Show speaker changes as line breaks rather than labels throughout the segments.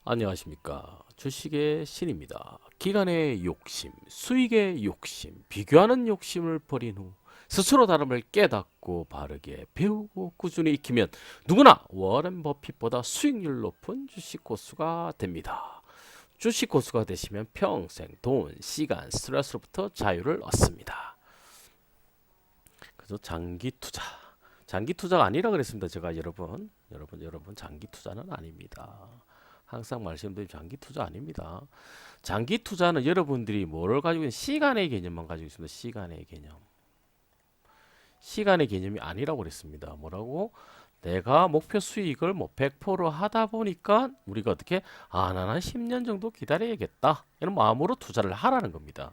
안녕하십니까. 주식의 신입니다. 기간의 욕심, 수익의 욕심, 비교하는 욕심을 버린 후 스스로 다름을 깨닫고 바르게 배우고 꾸준히 익히면 누구나 워렌 버핏보다 수익률 높은 주식 고수가 됩니다. 주식 고수가 되시면 평생 돈, 시간, 스트레스로부터 자유를 얻습니다. 그래서 장기 투자. 장기 투자가 아니라 그랬습니다. 제가 여러분 장기 투자는 아닙니다. 항상 말씀드린 장기 투자 아닙니다. 장기 투자는 여러분들이 뭐를 가지고 있는 시간의 개념만 가지고 있습니다. 시간의 개념. 시간의 개념이 아니라고 그랬습니다. 뭐라고? 내가 목표 수익을 뭐 100% 하다 보니까 우리가 어떻게 나는 한 10년 정도 기다려야겠다. 이런 마음으로 투자를 하라는 겁니다.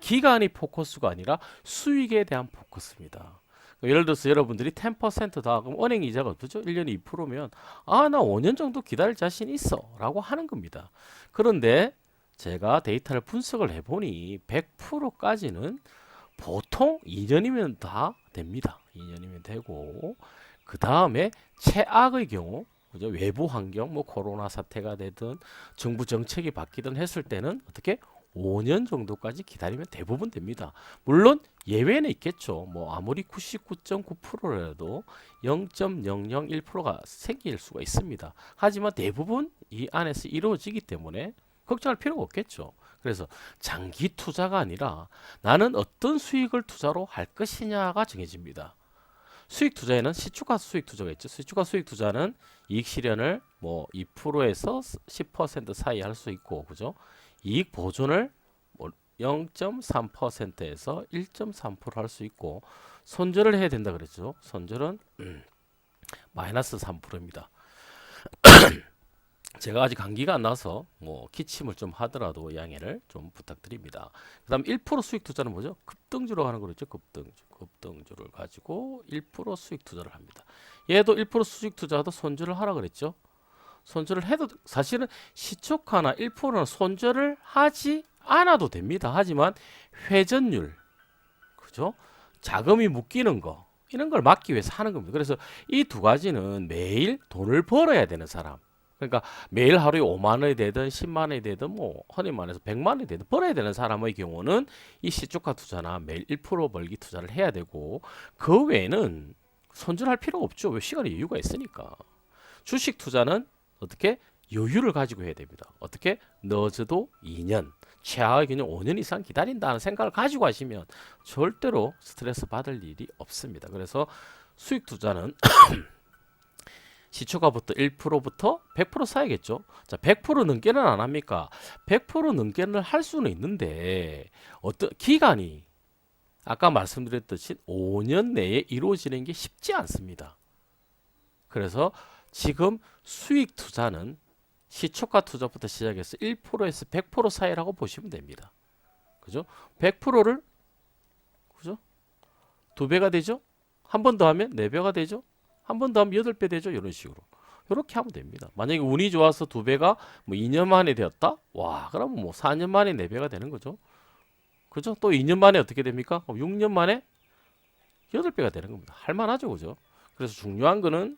기간이 포커스가 아니라 수익에 대한 포커스입니다. 예를 들어서 여러분들이 10%다 그럼 은행 이자가 어떠죠? 1년에 2%면 나 5년 정도 기다릴 자신 있어 라고 하는 겁니다. 그런데 제가 데이터를 분석을 해보니 100%까지는 보통 2년이면 다 됩니다. 2년이면 되고 그 다음에 최악의 경우 그죠? 외부 환경 뭐 코로나 사태가 되든 정부 정책이 바뀌든 했을 때는 어떻게 5년 정도까지 기다리면 대부분 됩니다. 물론 예외는 있겠죠. 뭐 아무리 99.9%라도 0.001%가 생길 수가 있습니다. 하지만 대부분 이 안에서 이루어지기 때문에 걱정할 필요가 없겠죠. 그래서 장기 투자가 아니라 나는 어떤 수익을 투자로 할 것이냐가 정해집니다. 수익 투자에는 시초가 수익 투자가 있죠. 시초가 수익 투자는 이익 실현을 뭐 2%에서 10% 사이 할 수 있고, 그죠? 이익 보존을 뭐 0.3%에서 1.3%할 수 있고, 손절을 해야 된다 그랬죠. 손절은 마이너스 3%입니다. 제가 아직 감기가 안 나서 뭐 기침을 좀 하더라도 양해를 좀 부탁드립니다. 그다음 1% 수익 투자는 뭐죠? 급등주로 하는 거죠. 급등주를 가지고 1% 수익 투자를 합니다. 얘도 1% 수익 투자도 손절을 하라 그랬죠. 손절을 해도 사실은 시초가나 1%는 손절을 하지 않아도 됩니다. 하지만 회전율, 그죠? 자금이 묶이는 거 이런 걸 막기 위해서 하는 겁니다. 그래서 이 두 가지는 매일 돈을 벌어야 되는 사람. 그러니까 매일 하루에 5만 원이 되든 10만 원이 되든 뭐 흔히 말해서 100만 원이 되든 벌어야 되는 사람의 경우는 이 시초가 투자나 매일 1% 벌기 투자를 해야 되고 그 외에는 손절할 필요가 없죠. 왜 시간에 여유가 있으니까. 주식 투자는 어떻게 여유를 가지고 해야 됩니다. 어떻게 늦어도 2년, 최악의 경우 5년 이상 기다린다는 생각을 가지고 하시면 절대로 스트레스 받을 일이 없습니다. 그래서 수익 투자는 시초가부터 1%부터 100% 사야겠죠. 자, 100% 넘게는 안 합니까? 100% 넘게는 할 수는 있는데 어떤 기간이 아까 말씀드렸듯이 5년 내에 이루어지는 게 쉽지 않습니다. 그래서 지금 수익 투자는 시초가 투자부터 시작해서 1%에서 100% 사이라고 보시면 됩니다. 그죠? 100%를 그죠? 2배가 되죠? 한 번 더 하면 4배가 되죠? 한 번 더 하면 8배 되죠? 이런 식으로. 이렇게 하면 됩니다. 만약에 운이 좋아서 2배가 뭐 2년 만에 되었다? 와, 그러면 뭐 4년 만에 4배가 되는 거죠. 그죠? 또 2년 만에 어떻게 됩니까? 6년 만에 8배가 되는 겁니다. 할만하죠, 그죠? 그래서 중요한 거는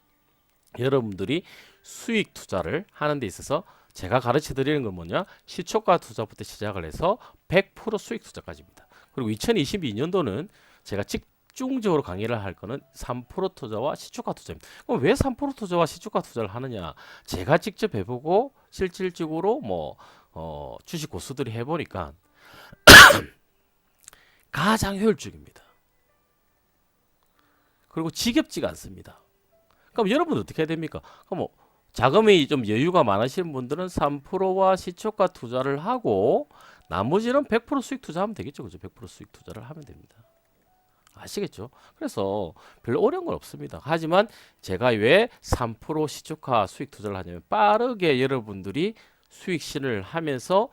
여러분들이 수익 투자를 하는 데 있어서 제가 가르쳐 드리는 건 뭐냐? 시초가 투자부터 시작을 해서 100% 수익 투자까지입니다. 그리고 2022년도는 제가 집중적으로 강의를 할 거는 3% 투자와 시초가 투자입니다. 그럼 왜 3% 투자와 시초가 투자를 하느냐? 제가 직접 해보고 실질적으로 뭐 주식 고수들이 해보니까 가장 효율적입니다. 그리고 지겹지가 않습니다. 그럼 여러분 어떻게 해야 됩니까? 그럼 뭐 자금이 좀 여유가 많으신 분들은 3%와 시초가 투자를 하고 나머지는 100% 수익 투자하면 되겠죠. 그죠? 100% 수익 투자를 하면 됩니다. 아시겠죠? 그래서 별로 어려운 건 없습니다. 하지만 제가 왜 3% 시초가 수익 투자를 하냐면 빠르게 여러분들이 수익 실현을 하면서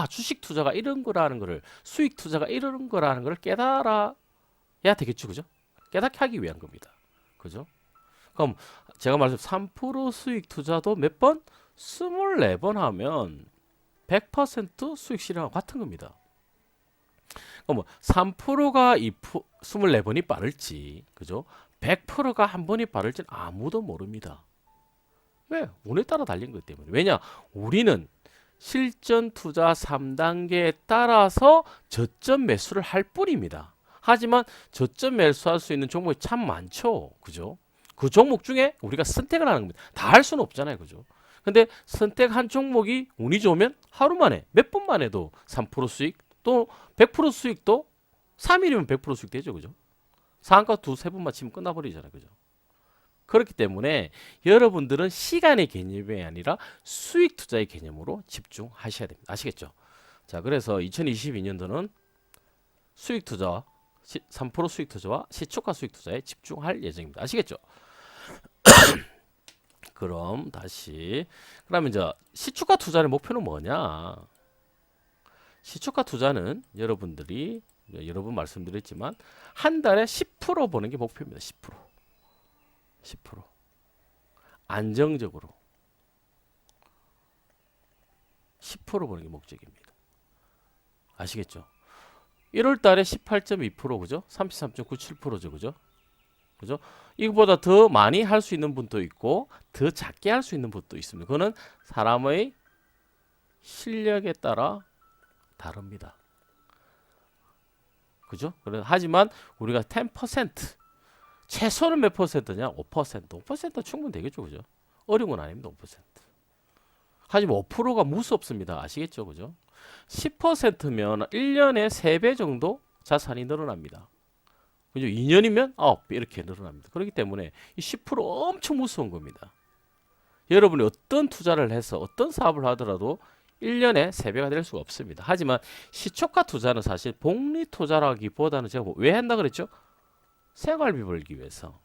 주식 투자가 이런 거라는 거를 수익 투자가 이런 거라는 걸 깨달아야 되겠죠. 그죠? 깨닫게 하기 위한 겁니다. 그죠? 그럼 제가 말씀 3% 수익 투자도 몇 번? 24번 하면 100% 수익 실현과 같은 겁니다. 그럼 3%가 24번이 빠를지, 그죠? 100%가 한 번이 빠를지는 아무도 모릅니다. 왜? 운에 따라 달린 것 때문에. 왜냐? 우리는 실전 투자 3단계에 따라서 저점 매수를 할 뿐입니다. 하지만 저점 매수할 수 있는 종목이 참 많죠. 그죠? 그 종목 중에 우리가 선택을 하는 겁니다. 다 할 수는 없잖아요. 그죠? 근데 선택한 종목이 운이 좋으면 하루 만에 몇 분만 해도 3% 수익 또 100% 수익도 3일이면 100% 수익 되죠. 그죠? 상한가 두세 번만 치면 끝나버리잖아요. 그죠? 그렇기 때문에 여러분들은 시간의 개념이 아니라 수익 투자의 개념으로 집중하셔야 됩니다. 아시겠죠? 자, 그래서 2022년도는 수익 투자, 3% 수익 투자와 시초가 수익 투자에 집중할 예정입니다. 아시겠죠? 그럼 다시 그러면 이제 시초가 투자의 목표는 뭐냐? 시초가 투자는 여러분들이 여러 번 말씀드렸지만 한 달에 10% 버는 게 목표입니다. 10%. 10%. 안정적으로 10% 버는 게 목적입니다. 아시겠죠? 1월 달에 18.2% 그죠? 33.97%죠. 그죠? 그죠? 이거보다 더 많이 할 수 있는 분도 있고 더 작게 할 수 있는 분도 있습니다. 그거는 사람의 실력에 따라 다릅니다. 그죠? 하지만 우리가 10% 최소는 몇 퍼센트냐? 5%. 5% 충분히 되겠죠. 그죠? 어려운 건 아닙니다. 5%. 하지만 5%가 무섭습니다. 아시겠죠? 그죠? 10%면 1년에 3배 정도 자산이 늘어납니다. 그죠? 2년이면 9배 이렇게 늘어납니다. 그렇기 때문에 이 10% 엄청 무서운 겁니다. 여러분이 어떤 투자를 해서 어떤 사업을 하더라도 1년에 3배가 될 수가 없습니다. 하지만 시초가 투자는 사실 복리 투자라기보다는 제가 왜 한다 그랬죠? 생활비 벌기 위해서.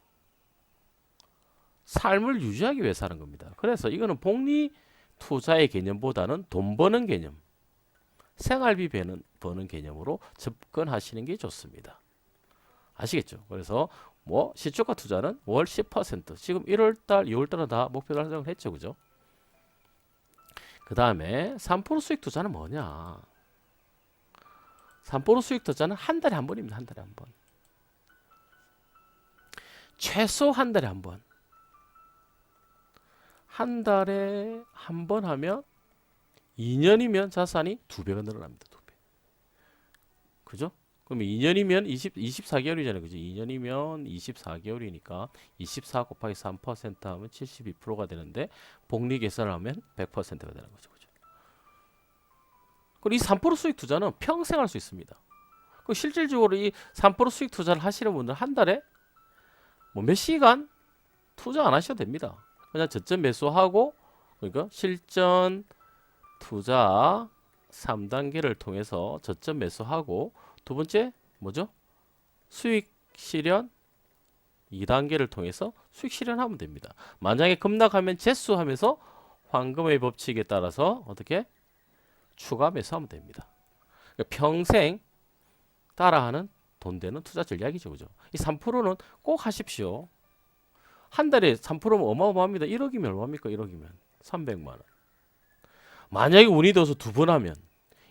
삶을 유지하기 위해서 하는 겁니다. 그래서 이거는 복리 투자의 개념보다는 돈 버는 개념, 생활비 버는 개념으로 접근하시는 게 좋습니다. 아시겠죠? 그래서 뭐 시초가 투자는 월 10%, 지금 1월달, 2월달은 다 목표 달성을 했죠. 그죠? 그 다음에 3% 수익 투자는 뭐냐? 3% 수익 투자는 한 달에 한 번입니다. 한 달에 한 번. 최소 한 달에 한 번. 한 달에 한 번 하면 2년이면 자산이 2배가 늘어납니다. 2배. 그죠? 그럼 2년이면 24개월이잖아요. 그죠? 2년이면 24개월이니까 24 곱하기 3% 하면 72%가 되는데 복리 계산을 하면 100%가 되는 거죠. 그죠? 그리고 이 3% 수익 투자는 평생 할 수 있습니다. 실질적으로 이 3% 수익 투자를 하시는 분들 한 달에 뭐 몇 시간 투자 안 하셔도 됩니다. 그냥 저점 매수하고 그러니까 실전 투자 3단계를 통해서 저점 매수하고 두 번째 뭐죠? 수익 실현 2단계를 통해서 수익 실현하면 됩니다. 만약에 급락하면 재수하면서 황금의 법칙에 따라서 어떻게 추가 매수하면 됩니다. 그러니까 평생 따라하는 돈 되는 투자 전략이죠. 그죠? 이 3%는 꼭 하십시오. 한 달에 3%면 어마어마합니다. 1억이면 얼마입니까? 1억이면 300만 원. 만약에 운이 둬서 두 번 하면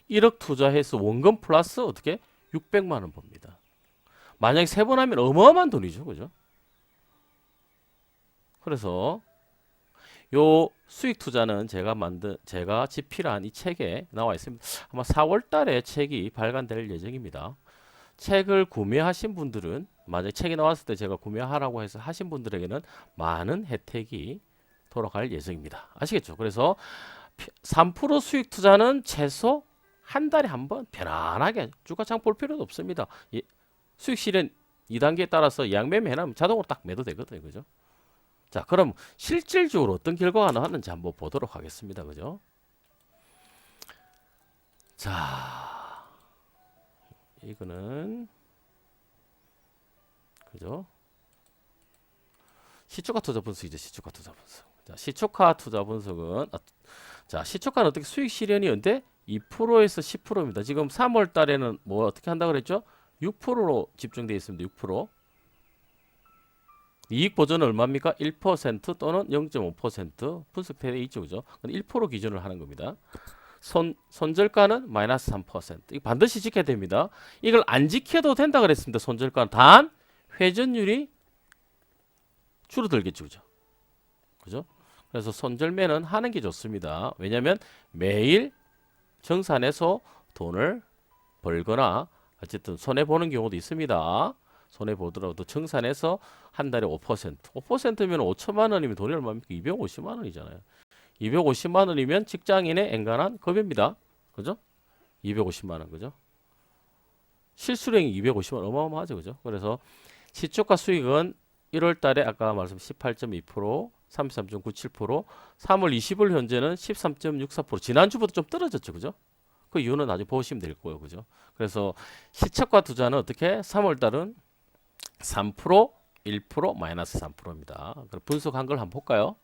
1억 투자해서 원금 플러스 어떻게 600만 원 법니다. 만약에 세 번 하면 어마어마한 돈이죠. 그죠? 그래서 요 수익 투자는 제가 집필한 이 책에 나와 있습니다. 아마 4월 달에 책이 발간될 예정입니다. 책을 구매하신 분들은 만약에 책이 나왔을 때 제가 구매하라고 해서 하신 분들에게는 많은 혜택이 돌아갈 예정입니다. 아시겠죠? 그래서 3% 수익 투자는 최소 한 달에 한 번 편안하게 주가장 볼 필요도 없습니다. 수익 실현 2단계에 따라서 양매매 해놓으면 자동으로 딱 매도 되거든요. 그죠? 자, 그럼 실질적으로 어떤 결과가 나왔는지 한번 보도록 하겠습니다. 그죠? 자, 이거는 그죠? 시초가 투자 분석이죠. 시초가 투자 분석. 자, 시초가 투자 분석은 자, 시초가는 어떻게 수익 실현이 언제 2%에서 10%입니다. 지금 3월 달에는 뭐 어떻게 한다 그랬죠? 6%로 집중되어 있습니다. 6%. 이익 보전은 얼마입니까? 1% 또는 0.5% 분석되어 있죠. 그죠? 1% 기준을 하는 겁니다. 손절가는 마이너스 3%. 이거 반드시 지켜야 됩니다. 이걸 안 지켜도 된다 그랬습니다. 손절가는 단 회전율이 줄어들겠죠. 그죠? 그죠? 그래서 손절매는 하는 게 좋습니다. 왜냐하면 매일 정산해서 돈을 벌거나 어쨌든 손해 보는 경우도 있습니다. 손해 보더라도 정산해서 한 달에 5%면 5천만 원이면 돈이 얼마입니까? 250만 원이잖아요. 250만 원이면 직장인의 엔간한 급여입니다. 그죠? 250만 원, 그죠? 실수령이 250만 원 어마어마하죠, 그죠? 그래서 시초가 수익은 1월 달에 아까 말씀 18.2%, 33.97%, 3월 20일 현재는 13.64%. 지난주보다 좀 떨어졌죠, 그죠? 그 이유는 나중에 보시면 될 거예요, 그죠? 그래서 시초가 투자는 어떻게? 3월 달은 3%, 1%, 마이너스 3%입니다. 그럼 분석한 걸 한번 볼까요?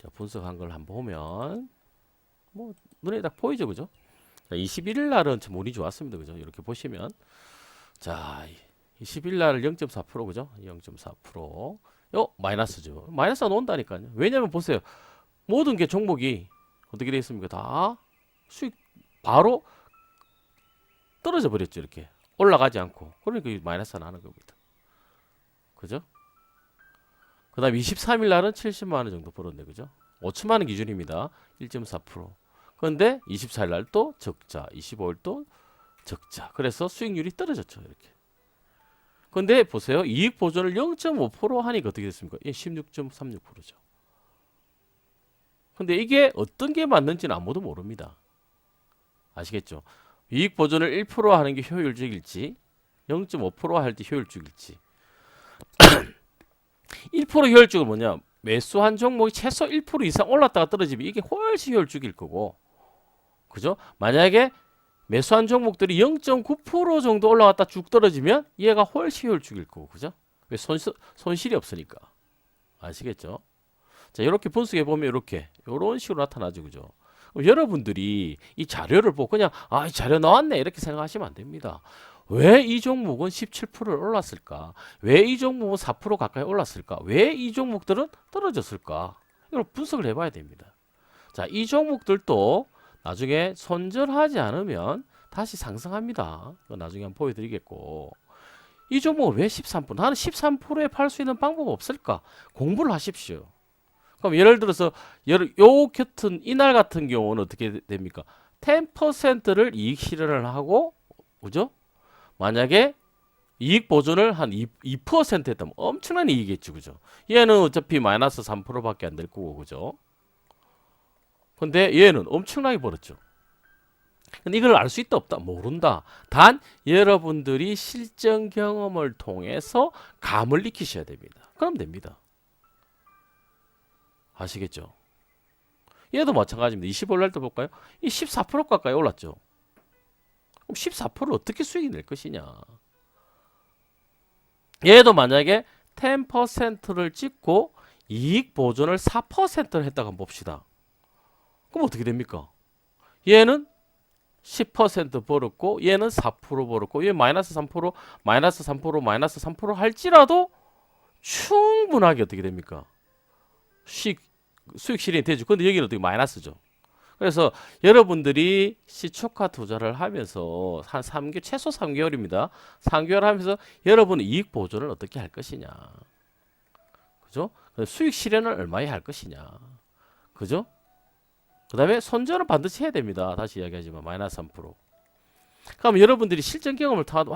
자, 분석한 걸 한번 보면 뭐 눈에 딱 보이죠, 그죠? 21일 날은 참 운이 좋았습니다, 그죠? 이렇게 보시면 자, 20일 날 0.4% 그죠? 0.4%. 마이너스죠. 마이너스가 나온다니까요. 왜냐면 보세요. 모든 게 종목이 어떻게 되어 있습니까? 다 수익 바로 떨어져 버렸죠, 이렇게. 올라가지 않고. 그러니까 마이너스가 나는 겁니다. 그죠? 그다음 23일 날은 70만 원 정도 벌었네, 그죠? 5천만 원 기준입니다. 1.4%. 그런데 24일 날 또 적자, 25일 또 적자. 그래서 수익률이 떨어졌죠, 이렇게. 근데 보세요. 이익 보존을 0.5% 하니까 어떻게 됐습니까? 16.36%죠. 근데 이게 어떤 게 맞는지는 아무도 모릅니다. 아시겠죠? 이익 보존을 1% 하는 게 효율적일지 0.5% 할 때 효율적일지 1% 효율적은 뭐냐? 매수한 종목이 최소 1% 이상 올랐다가 떨어지면 이게 훨씬 효율적일 거고 그죠? 만약에 매수한 종목들이 0.9% 정도 올라갔다 쭉 떨어지면 얘가 훨씬 효율적일 거고 그죠? 왜 손실이 없으니까 아시겠죠? 자 이렇게 분석해 보면 이런 식으로 나타나죠 그죠? 그럼 여러분들이 이 자료를 보고 그냥 이 자료 나왔네 이렇게 생각하시면 안 됩니다. 왜 이 종목은 17%를 올랐을까? 왜 이 종목은 4% 가까이 올랐을까? 왜 이 종목들은 떨어졌을까? 이걸 분석을 해봐야 됩니다. 자, 이 종목들도 나중에 손절하지 않으면 다시 상승합니다. 나중에 한번 보여드리겠고 이 종목은 왜 13%? 나는 13%에 팔 수 있는 방법 없을까? 공부를 하십시오. 그럼 예를 들어서 이날 같은 경우는 어떻게 됩니까? 10%를 이익 실현을 하고 그죠? 만약에 이익 보존을 한 2% 했다면 엄청난 이익이겠죠. 그죠? 얘는 어차피 마이너스 3%밖에 안 될 거고 그죠? 근데 얘는 엄청나게 벌었죠. 근데 이걸 알 수 있다 없다 모른다. 단 여러분들이 실전 경험을 통해서 감을 익히셔야 됩니다. 그럼 됩니다. 아시겠죠? 얘도 마찬가지입니다. 25일 날도 볼까요? 이 14% 가까이 올랐죠. 그럼 14% 어떻게 수익이 낼 것이냐? 얘도 만약에 10%를 찍고 이익 보존을 4%를 했다가 한번 봅시다. 그럼 어떻게 됩니까? 얘는 10% 벌었고 얘는 4% 벌었고 얘 마이너스 3% 마이너스 3% 마이너스 3% 할지라도 충분하게 어떻게 됩니까? 수익 실현이 되죠. 근데 여기는 어떻게 마이너스죠. 그래서 여러분들이 시초가 투자를 하면서 한 3개월 최소 3개월입니다. 3개월 하면서 여러분의 이익 보존을 어떻게 할 것이냐. 그죠? 수익 실현을 얼마에 할 것이냐. 그죠? 그 다음에 손절은 반드시 해야 됩니다. 다시 이야기하지만 마이너스 3%. 그럼 여러분들이 실전 경험을 통한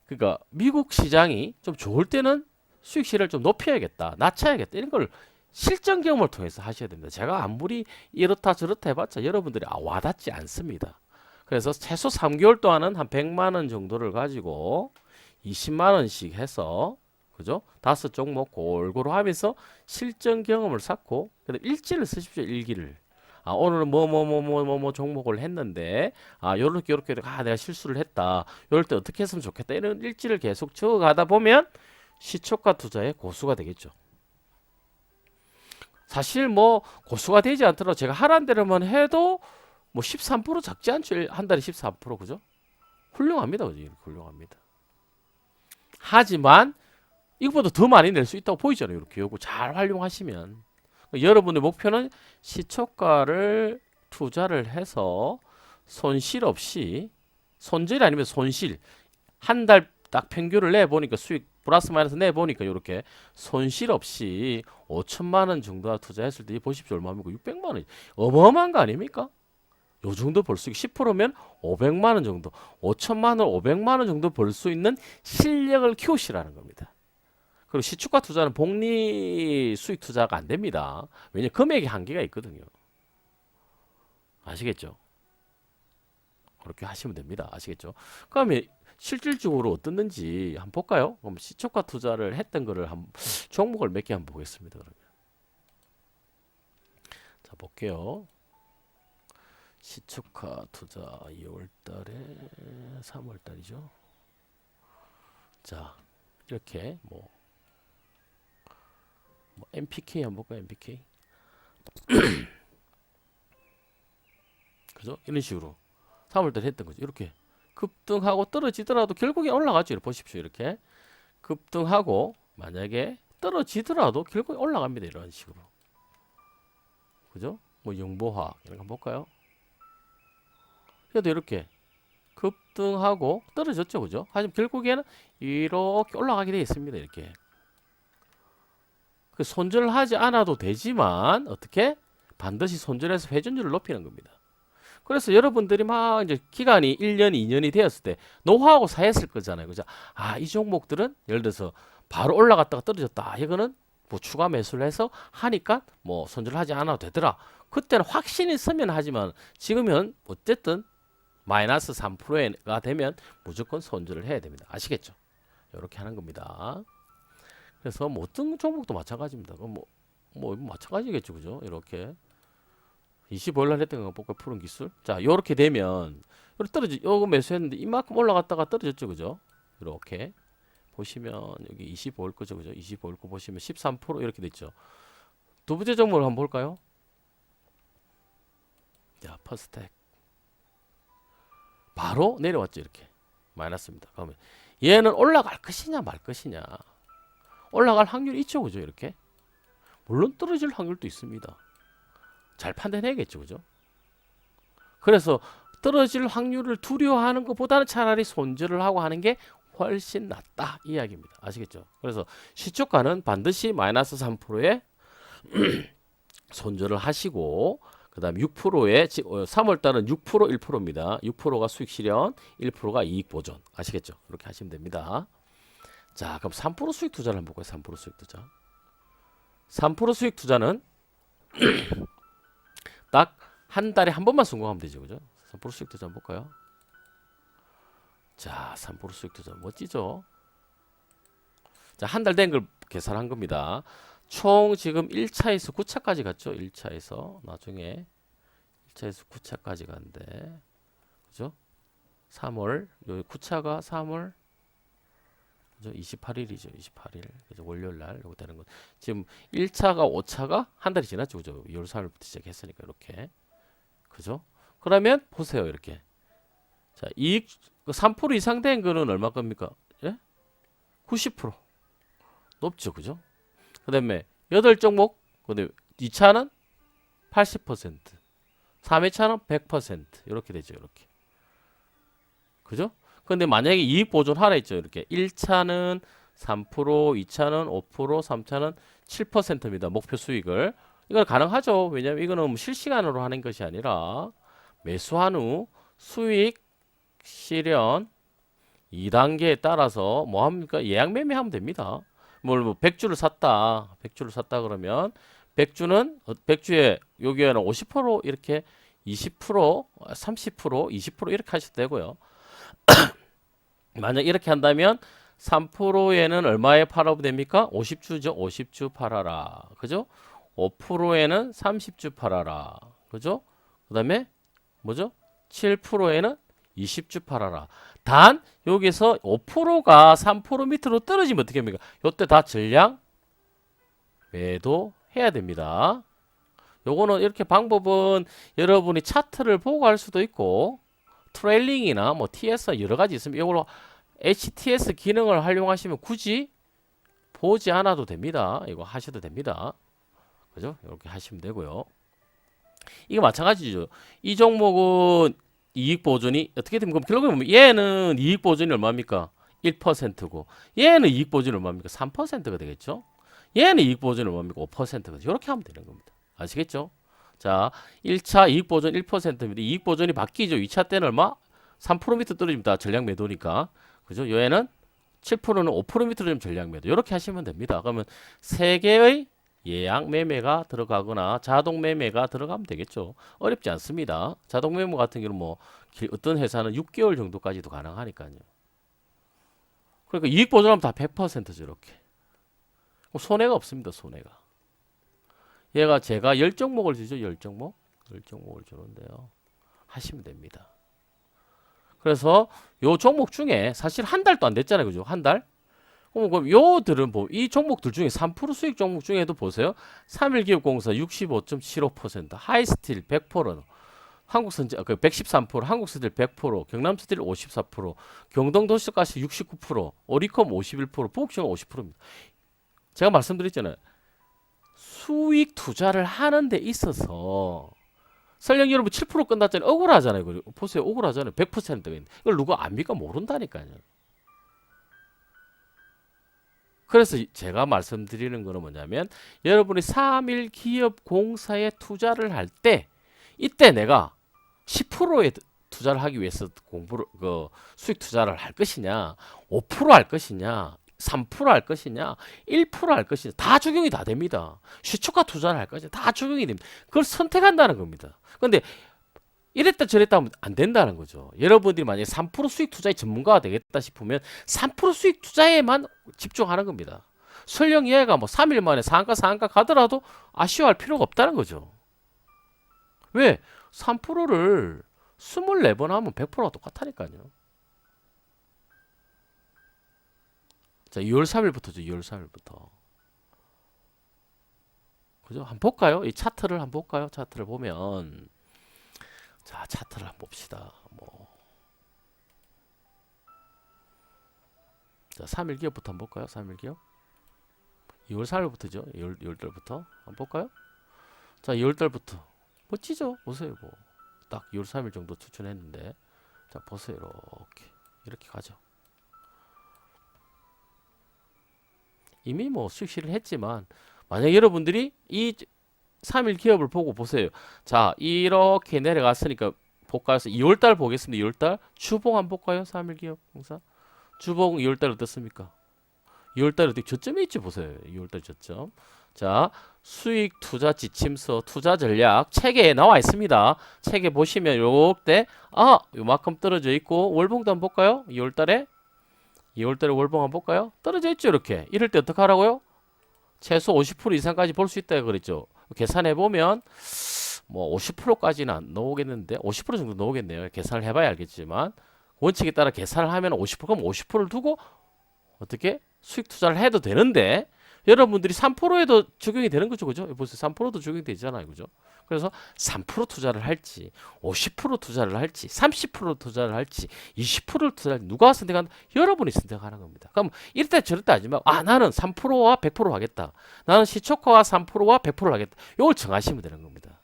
그러니까 미국 시장이 좀 좋을 때는 수익 실현을 좀 높여야겠다, 낮춰야겠다 이런 걸 실전 경험을 통해서 하셔야 됩니다. 제가 아무리 이렇다 저렇다 해봤자 여러분들이 와닿지 않습니다. 그래서 최소 3개월 동안은 한 100만 원 정도를 가지고 20만 원씩 해서 그죠? 5종목 골고루 하면서 실전 경험을 쌓고 그다음 일지를 쓰십시오. 일기를. 오늘은 뭐 종목을 했는데 요렇게 내가 실수를 했다. 요럴 때 어떻게 했으면 좋겠다. 이런 일지를 계속 적어가다 보면 시초가 투자의 고수가 되겠죠. 사실 뭐 고수가 되지 않더라도 제가 하란 대로만 해도 뭐 13% 작지 않죠. 한 달에 13% 그죠? 훌륭합니다. 그죠? 훌륭합니다. 하지만 이것보다 더 많이 낼 수 있다고 보이잖아요. 이렇게 요거 잘 활용하시면 여러분의 목표는 시초가를 투자를 해서 손실 없이 손절이 아니면 손실 한 달 딱 평균을 내 보니까 수익 플러스 마이너스 내보니까 이렇게 손실 없이 5천만 원 정도 투자했을 때 보십시오. 얼마입니까? 600만 원. 어마어마한 거 아닙니까? 요 정도 벌 수, 10%면 500만 원 정도, 5천만 원, 500만 원 정도 벌 수 있는 실력을 키우시라는 겁니다. 그리고 시초가 투자는 복리 수익 투자가 안 됩니다. 왜냐하면 금액이 한계가 있거든요. 아시겠죠? 그렇게 하시면 됩니다. 아시겠죠? 그러면 실질적으로 어떻는지 한번 볼까요? 그럼 시초가 투자를 했던 거를 한 종목을 몇 개 한번 보겠습니다. 그러면 자 볼게요. 시초가 투자 2월 달에 3월 달이죠. 자 이렇게 뭐 MPK 한번 볼까요? MPK 그죠? 이런 식으로 3월 달에 했던 거죠. 이렇게 급등하고 떨어지더라도 결국에 올라가죠. 이렇게 보십시오. 이렇게 급등하고 만약에 떨어지더라도 결국에 올라갑니다. 이런 식으로. 그죠? 뭐 영보화 이런 거 한번 볼까요? 그래도 이렇게 급등하고 떨어졌죠. 그죠? 하지만 결국에는 이렇게 올라가게 되어 있습니다. 이렇게. 그 손절하지 않아도 되지만 어떻게? 반드시 손절해서 회전율을 높이는 겁니다. 그래서 여러분들이 막 이제 기간이 1년, 2년이 되었을 때 노하우하고 사했을 거잖아요. 그죠? 아, 이 종목들은 예를 들어서 바로 올라갔다가 떨어졌다. 이거는 뭐 추가 매수를 해서 하니까 뭐 손절하지 않아도 되더라. 그때는 확신이 있으면 하지만 지금은 어쨌든 마이너스 3%가 되면 무조건 손절을 해야 됩니다. 아시겠죠? 이렇게 하는 겁니다. 그래서 뭐 어떤 종목도 마찬가지입니다. 뭐 마찬가지겠죠. 그죠? 이렇게 25일 날 했던 거 볼까 푸른 기술. 자, 요렇게 되면 요렇게 떨어지 요거 매수했는데 이만큼 올라갔다가 떨어졌죠. 그죠? 이렇게 보시면 여기 25일 거죠. 그죠? 25일 거 보시면 13% 이렇게 됐죠. 두 번째 종목을 한번 볼까요? 자, 퍼스텍. 바로 내려왔죠. 이렇게. 마이너스입니다. 그러면 얘는 올라갈 것이냐 말 것이냐. 올라갈 확률이 있죠. 그죠? 이렇게. 물론 떨어질 확률도 있습니다. 잘 판단해야겠죠. 그죠? 그래서 떨어질 확률을 두려워하는 것보다는 차라리 손절을 하고 하는 게 훨씬 낫다. 이 이야기입니다. 아시겠죠? 그래서 시초가는 반드시 마이너스 3%에 손절을 하시고 그 다음 6%에 3월달은 6% 1%입니다. 6%가 수익 실현 1%가 이익 보존. 아시겠죠? 그렇게 하시면 됩니다. 자 그럼 3% 수익 투자를 한번 볼까요? 3% 수익 투자. 3% 수익 투자는 딱 한 달에 한 번만 성공하면 되죠. 그죠? 3% 수익 투자 한번 볼까요? 자, 3% 수익 투자 멋지죠? 자, 한 달 된 걸 계산한 겁니다. 총 지금 1차에서 9차까지 갔죠? 1차에서 나중에 1차에서 9차까지 간대. 그죠? 3월 요 9차가 3월 그죠? 28일이죠. 28일. 그죠? 월요일 날 요거 되는 거. 지금 1차가 5차가 한 달이 지났죠. 그죠? 2월 3일부터 시작했으니까 이렇게. 그죠? 그러면 보세요. 이렇게. 자, 이익 3% 이상 된 거는 얼마 겁니까? 예? 90%. 높죠. 그죠? 그다음에 8종목. 근데 2차는 80%. 3회차는 100%. 이렇게 되죠. 이렇게. 그죠? 근데 만약에 이익 보존 하나 있죠. 이렇게 1차는 3%, 2차는 5%, 3차는 7%입니다. 목표 수익을. 이건 가능하죠. 왜냐면 이거는 뭐 실시간으로 하는 것이 아니라 매수한 후 수익 실현 2단계에 따라서 뭐 합니까? 예약 매매하면 됩니다. 뭐 100주를 샀다. 100주를 샀다 그러면 100주에 여기에는 50% 이렇게 20%, 30%, 20% 이렇게 하셔도 되고요. 만약 이렇게 한다면 3%에는 얼마에 팔아도 됩니까? 50주죠. 50주 팔아라. 그죠? 5%에는 30주 팔아라. 그죠? 그 다음에 뭐죠? 7%에는 20주 팔아라. 단 여기서 5%가 3% 밑으로 떨어지면 어떻게 합니까? 이때 다 전량 매도해야 됩니다. 요거는 이렇게 방법은 여러분이 차트를 보고 할 수도 있고 트레일링이나 뭐 TS 여러 가지 있으면 이걸로 HTS 기능을 활용하시면 굳이 보지 않아도 됩니다. 이거 하셔도 됩니다. 그죠? 이렇게 하시면 되고요. 이거 마찬가지죠. 이 종목은 이익 보존이 어떻게 되면 결국에 보면 얘는 이익 보존이 얼마입니까? 1%고 얘는 이익 보증이 얼마입니까? 3%가 되겠죠. 얘는 이익 보증이 얼마입니까? 5%가 이렇게 하면 되는 겁니다. 아시겠죠? 자, 1차 이익 보전 1%입니다. 이익 보전이 바뀌죠. 2차 때는 얼마? 3% 밑으로 떨어집니다. 전략 매도니까. 그죠? 얘는 7%는 5% 밑으로 좀 전략 매도. 이렇게 하시면 됩니다. 그러면 세 개의 예약 매매가 들어가거나 자동 매매가 들어가면 되겠죠. 어렵지 않습니다. 자동 매매 같은 경우는 뭐 어떤 회사는 6개월 정도까지도 가능하니까요. 그러니까 이익 보전하면 다 100%죠. 이렇게. 손해가 없습니다. 손해가. 얘가 제가 10종목을 주죠. 10종목. 10종목을 주는데요. 하시면 됩니다. 그래서 요 종목 중에 사실 한 달도 안 됐잖아요. 그죠? 한 달? 그럼 요들은 뭐 이 종목들 중에 3% 수익 종목 중에도 보세요. 3일기업공사 65.75%, 하이스틸 100%, 한국선제 113%, 한국스틸 100%, 경남스틸 54%, 경동도시가스 69%, 오리콤 51%, 부국시가 50%입니다. 제가 말씀드렸잖아요. 수익 투자를 하는 데 있어서 설령 여러분 7% 끝났잖아요. 억울하잖아요. 보세요. 억울하잖아요. 100%가 있는데. 이걸 누가 압니까? 모른다니까요. 그래서 제가 말씀드리는 거는 뭐냐면 여러분이 3일 기업 공사에 투자를 할 때 이때 내가 10%에 투자를 하기 위해서 수익 투자를 할 것이냐 5%할 것이냐 3%할 것이냐 1%할 것이냐 다 적용이 다 됩니다. 시초가 투자를 할 것이냐 다 적용이 됩니다. 그걸 선택한다는 겁니다. 근데 이랬다 저랬다 하면 안 된다는 거죠. 여러분들이 만약에 3% 수익 투자의 전문가가 되겠다 싶으면 3% 수익 투자에만 집중하는 겁니다. 설령 얘가 뭐 3일 만에 상한가 가더라도 아쉬워할 필요가 없다는 거죠. 왜? 3%를 24번 하면 100%가 똑같다니까요. 자, 2월 3일부터죠. 2월 3일부터. 그죠? 한번 볼까요? 이 차트를 한번 볼까요? 차트를 보면 자, 차트를 한번 봅시다. 자, 3일 기업부터 한번 볼까요? 3일 기업. 2월 4일부터죠. 2월 달부터 한번 볼까요? 자, 2월 달부터 멋지죠? 보세요. 딱 2월 3일 정도 추천했는데 자, 보세요. 이렇게 가죠. 이미 수익 실현했지만 만약 여러분들이 이 3일 기업을 보고 보세요. 자, 이렇게 내려갔으니까 볼까요? 2월달 보겠습니다. 2월달 주봉 한번 볼까요? 3일 기업 공사 주봉 2월달 어떻습니까? 2월달 어떻게 저점이 있지 보세요. 2월달 저점. 자, 수익 투자 지침서 투자 전략 책에 나와 있습니다. 책에 보시면 요때 요만큼 떨어져 있고 월봉도 한번 볼까요? 2월달에 월봉 한번 볼까요? 떨어져 있죠. 이렇게. 이럴 때 어떻게 하라고요? 최소 50% 이상까지 볼 수 있다 그랬죠. 계산해 보면 뭐 50%까지는 안 나오겠는데 50% 정도 나오겠네요. 계산을 해봐야 알겠지만 원칙에 따라 계산을 하면 50% 그럼 50%를 두고 어떻게 수익 투자를 해도 되는데 여러분들이 3%에도 적용이 되는 거죠. 그죠? 보세요. 3%도 적용이 되잖아요. 그죠? 그래서 3% 투자를 할지 50% 투자를 할지 30% 투자를 할지 20%를 투자를 누가 선택한다? 여러분이 선택하는 겁니다. 그럼 이럴 저럴 하지 말고 나는 3%와 100% 하겠다. 나는 시초가와 3%와 100%를 하겠다. 이걸 정하시면 되는 겁니다.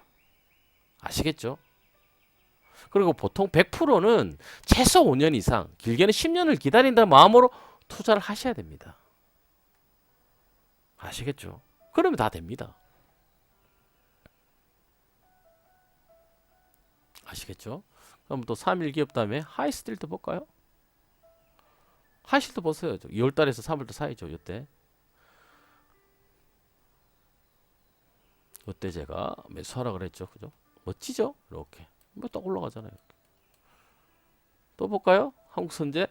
아시겠죠? 그리고 보통 100%는 최소 5년 이상 길게는 10년을 기다린다는 마음으로 투자를 하셔야 됩니다. 아시겠죠? 그러면 다 됩니다. 아시겠죠? 그럼 또 3일 기업 다음에 하이스틸도 볼까요? 하이스틸도 보세요. 2월달에서 3월달 사이죠. 이때 제가 매수하라 그랬죠. 그죠? 멋지죠? 이렇게 딱 올라가잖아요. 또 볼까요? 한국선제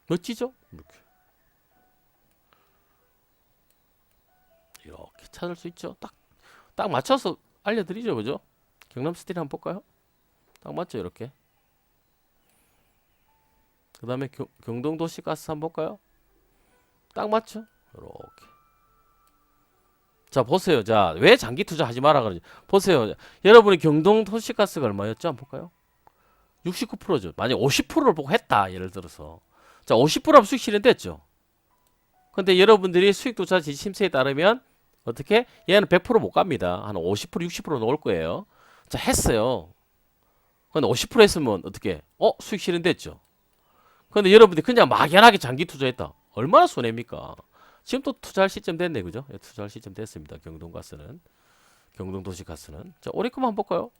멋지죠? 이렇게 찾을 수 있죠. 딱 맞춰서 알려드리죠. 그죠? 경남스틸 한번 볼까요? 딱 맞죠? 이렇게. 그 다음에 경동도시가스 한번 볼까요? 딱 맞죠? 이렇게. 자, 보세요. 자, 왜 장기 투자하지 마라 그러지? 보세요. 여러분이 경동도시가스가 얼마였죠? 한번 볼까요? 69%죠. 만약 50%를 보고 했다. 예를 들어서. 자, 50%하면 수익 실현됐죠. 근데 여러분들이 수익 투자 지침서에 따르면 어떻게? 얘는 100%못 갑니다. 한 50%, 60% 넣을 거예요. 자, 했어요. 근데 50% 했으면 어떻게? 수익 실현됐죠. 근데 여러분들이 그냥 막연하게 장기 투자했다. 얼마나 손해입니까? 지금 또 투자할 시점 됐네, 그죠? 예, 투자할 시점 됐습니다. 경동가스는. 경동도시가스는. 자, 오리콤 한번 볼까요?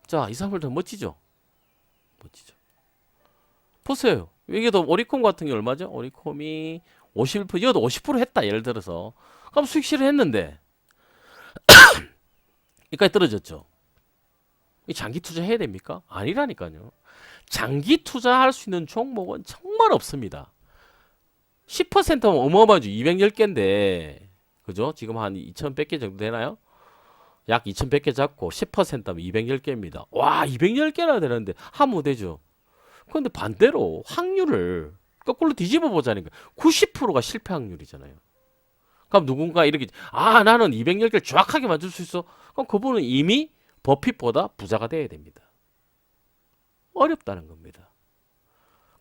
자, 이 사물 더 멋지죠? 멋지죠. 보세요. 이게 더 오리콤 같은 게 얼마죠? 오리콤이 51%, 이것도 50% 했다. 예를 들어서. 그럼 수익 실현했는데 이까지 떨어졌죠. 이 장기 투자 해야 됩니까? 아니라니까요. 장기 투자할 수 있는 종목은 정말 없습니다. 10%면 어마어마하죠. 210개인데. 그죠? 지금 한 2100개 정도 되나요? 약 2100개 잡고 10%면 210개입니다. 와, 210개나 되는데 하면 되죠. 그런데 반대로 확률을 거꾸로 뒤집어 보자니까 90%가 실패 확률이잖아요. 그럼 누군가 이렇게 나는 210개를 정확하게 맞출 수 있어. 그럼 그분은 이미 버핏보다 부자가 돼야 됩니다. 어렵다는 겁니다.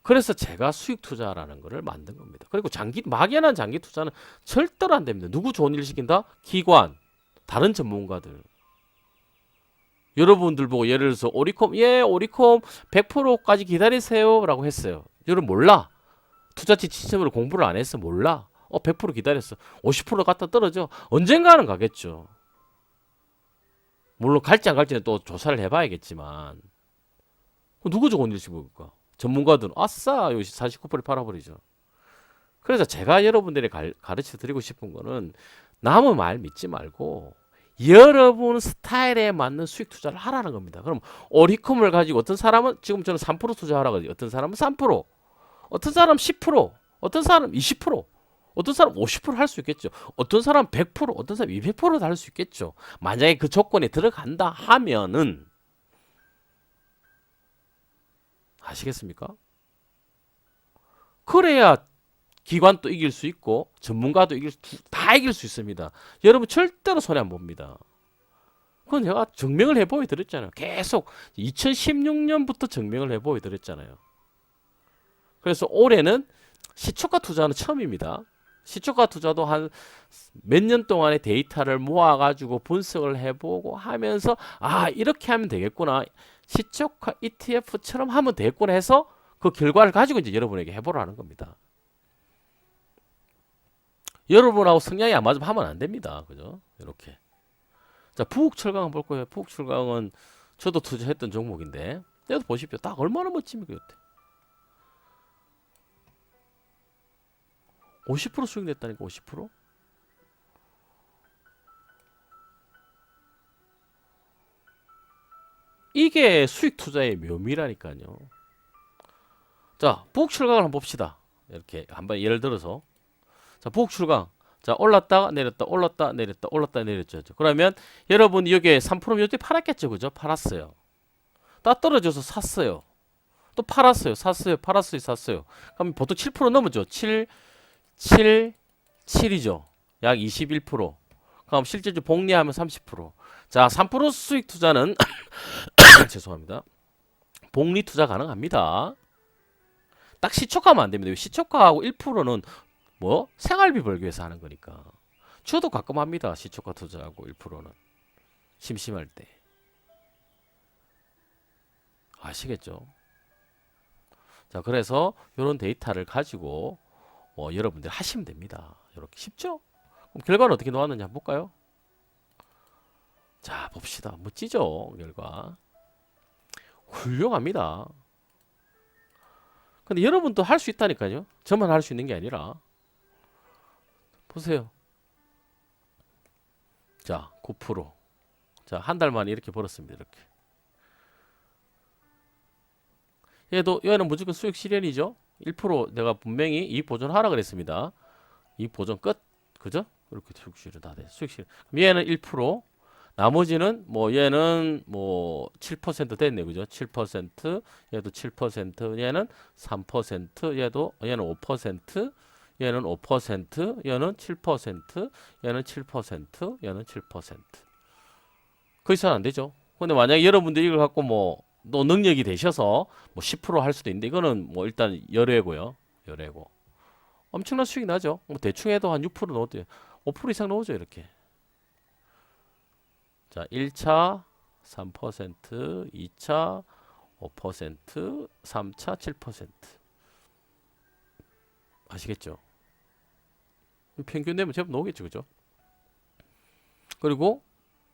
그래서 제가 수익 투자라는 것을 만든 겁니다. 그리고 막연한 장기 투자는 절대로 안 됩니다. 누구 좋은 일 시킨다? 기관, 다른 전문가들. 여러분들 보고 예를 들어서 오리콤 100%까지 기다리세요 라고 했어요. 여러분 몰라. 투자치 시스템으로 공부를 안 했어. 몰라. 100% 기다렸어. 50% 갔다 떨어져. 언젠가는 가겠죠. 물론 갈지 안 갈지는 또 조사를 해봐야겠지만 누구 좋은 일 시킬까? 전문가들은 아싸 여기 49% 팔아버리죠. 그래서 제가 여러분들이 가르쳐 드리고 싶은 거는 남의 말 믿지 말고 여러분 스타일에 맞는 수익 투자를 하라는 겁니다. 그럼 오리콤을 가지고 어떤 사람은 지금 저는 3% 투자하라고 하죠. 어떤 사람은 3%, 어떤 사람은 10%, 어떤 사람은 20%, 어떤 사람은 50% 할 수 있겠죠. 어떤 사람은 100%, 어떤 사람은 200%도 할 수 있겠죠. 만약에 그 조건에 들어간다 하면은 아시겠습니까? 그래야 기관도 이길 수 있고 전문가도 다 이길 수 있습니다. 여러분 절대로 손해 안 봅니다. 그건 제가 증명을 해보여 드렸잖아요. 계속 2016년부터 증명을 해보여 드렸잖아요. 그래서 올해는 시초가 투자는 처음입니다. 시초가 투자도 한 몇 년 동안의 데이터를 모아가지고 분석을 해보고 하면서 이렇게 하면 되겠구나. 시초가 ETF처럼 하면 되겠구나 해서 그 결과를 가지고 이제 여러분에게 해보라는 겁니다. 여러분하고 성향이 안 맞으면 하면 안 됩니다. 그죠? 이렇게. 자, 부국철강 한번 볼 거예요. 부국철강은 저도 투자했던 종목인데, 얘도 보십시오. 딱 얼마나 멋집니까, 이때. 50% 수익 냈다니까, 50%? 이게 수익 투자의 묘미라니까요. 자, 부국철강을 한번 봅시다. 이렇게 한번 예를 들어서. 자, 부국출강. 자, 올랐다가 내렸다, 올랐다, 내렸다, 올랐다, 내렸죠. 그러면 여러분 여기에 3% 요때 팔았겠죠. 그죠? 팔았어요. 딱 떨어져서 샀어요. 또 팔았어요. 샀어요. 팔았어요. 샀어요. 그럼 보통 7% 넘었죠. 7, 7, 7이죠. 약 21%. 그럼 실제로 복리하면 30%. 자, 3% 수익 투자는 죄송합니다. 복리 투자 가능합니다. 딱 시초가면 안 됩니다. 시초가하고 1%는 뭐 생활비 벌기 위해서 하는 거니까. 저도 가끔 합니다. 시초가 투자하고 1%는 심심할 때. 아시겠죠? 자, 그래서 이런 데이터를 가지고 여러분들 하시면 됩니다. 이렇게 쉽죠? 그럼 결과는 어떻게 나왔는지 한번 볼까요? 자, 봅시다. 멋지죠? 결과. 훌륭합니다. 근데 여러분도 할 수 있다니까요. 저만 할 수 있는 게 아니라. 보세요. 자, 9%. 자, 한 달 만에 이렇게 벌었습니다. 이렇게. 얘는 무조건 수익 실현이죠. 1% 내가 분명히 이익 보존하라 그랬습니다. 이익 보존 끝. 그죠? 이렇게 수익 실현 다 돼. 수익 실현. 그럼 얘는 1%. 나머지는 얘는 7% 됐네. 그죠? 7%, 얘도 7%, 얘는 3%, 얘는 5%, 얘는 5%, 얘는 7%, 얘는 7%, 얘는 7%. 그 이상 안 되죠. 근데 만약에 여러분들이 이걸 갖고 또 능력이 되셔서 10%할 수도 있는데 이거는 일단 열애고요. 열애고. 엄청난 수익이 나죠. 대충 해도 한 6% 넣어도 5% 이상 넣어줘 이렇게. 자, 1차 3%, 2차 5%, 3차 7%. 아시겠죠? 평균 내면 제법 나오겠죠, 그죠? 그리고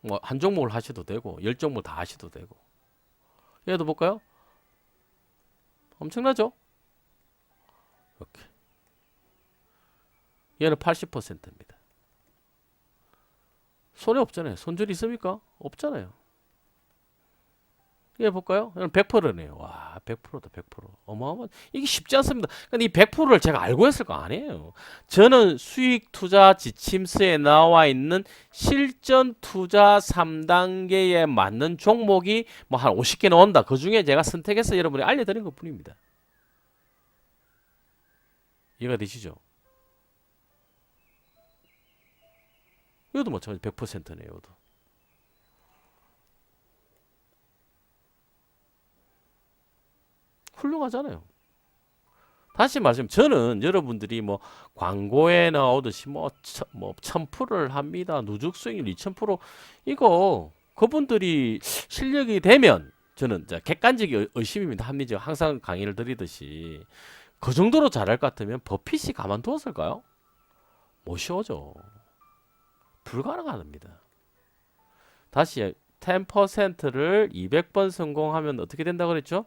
뭐 한 종목을 하셔도 되고 10종목 다 하셔도 되고. 얘도 볼까요? 엄청나죠? 이렇게. 얘는 80%입니다. 손해 없잖아요. 손절 있습니까? 없잖아요. 얘 볼까요? 이건 100%네요. 와, 100%다, 100%. 어마어마. 이게 쉽지 않습니다. 근데 이 100%를 제가 알고 했을 거 아니에요. 저는 수익 투자 지침서에 나와 있는 실전 투자 3단계에 맞는 종목이 뭐 한 50개 나온다. 그 중에 제가 선택해서 여러분이 알려드린 것 뿐입니다. 이해가 되시죠? 이것도 마찬가지 100%네요. 이것도. 훌륭하잖아요. 다시 말씀, 저는 여러분들이 뭐 광고에 나오듯이 뭐 1000%를 합니다. 누적 수익률 2000% 이거 그분들이 실력이 되면 저는 객관적인 의심입니다. 합리적 항상 강의를 드리듯이 그 정도로 잘할 것 같으면 버핏이 가만두었을까요? 못 쉬어죠. 불가능합니다. 다시 10%를 200번 성공하면 어떻게 된다고 그랬죠?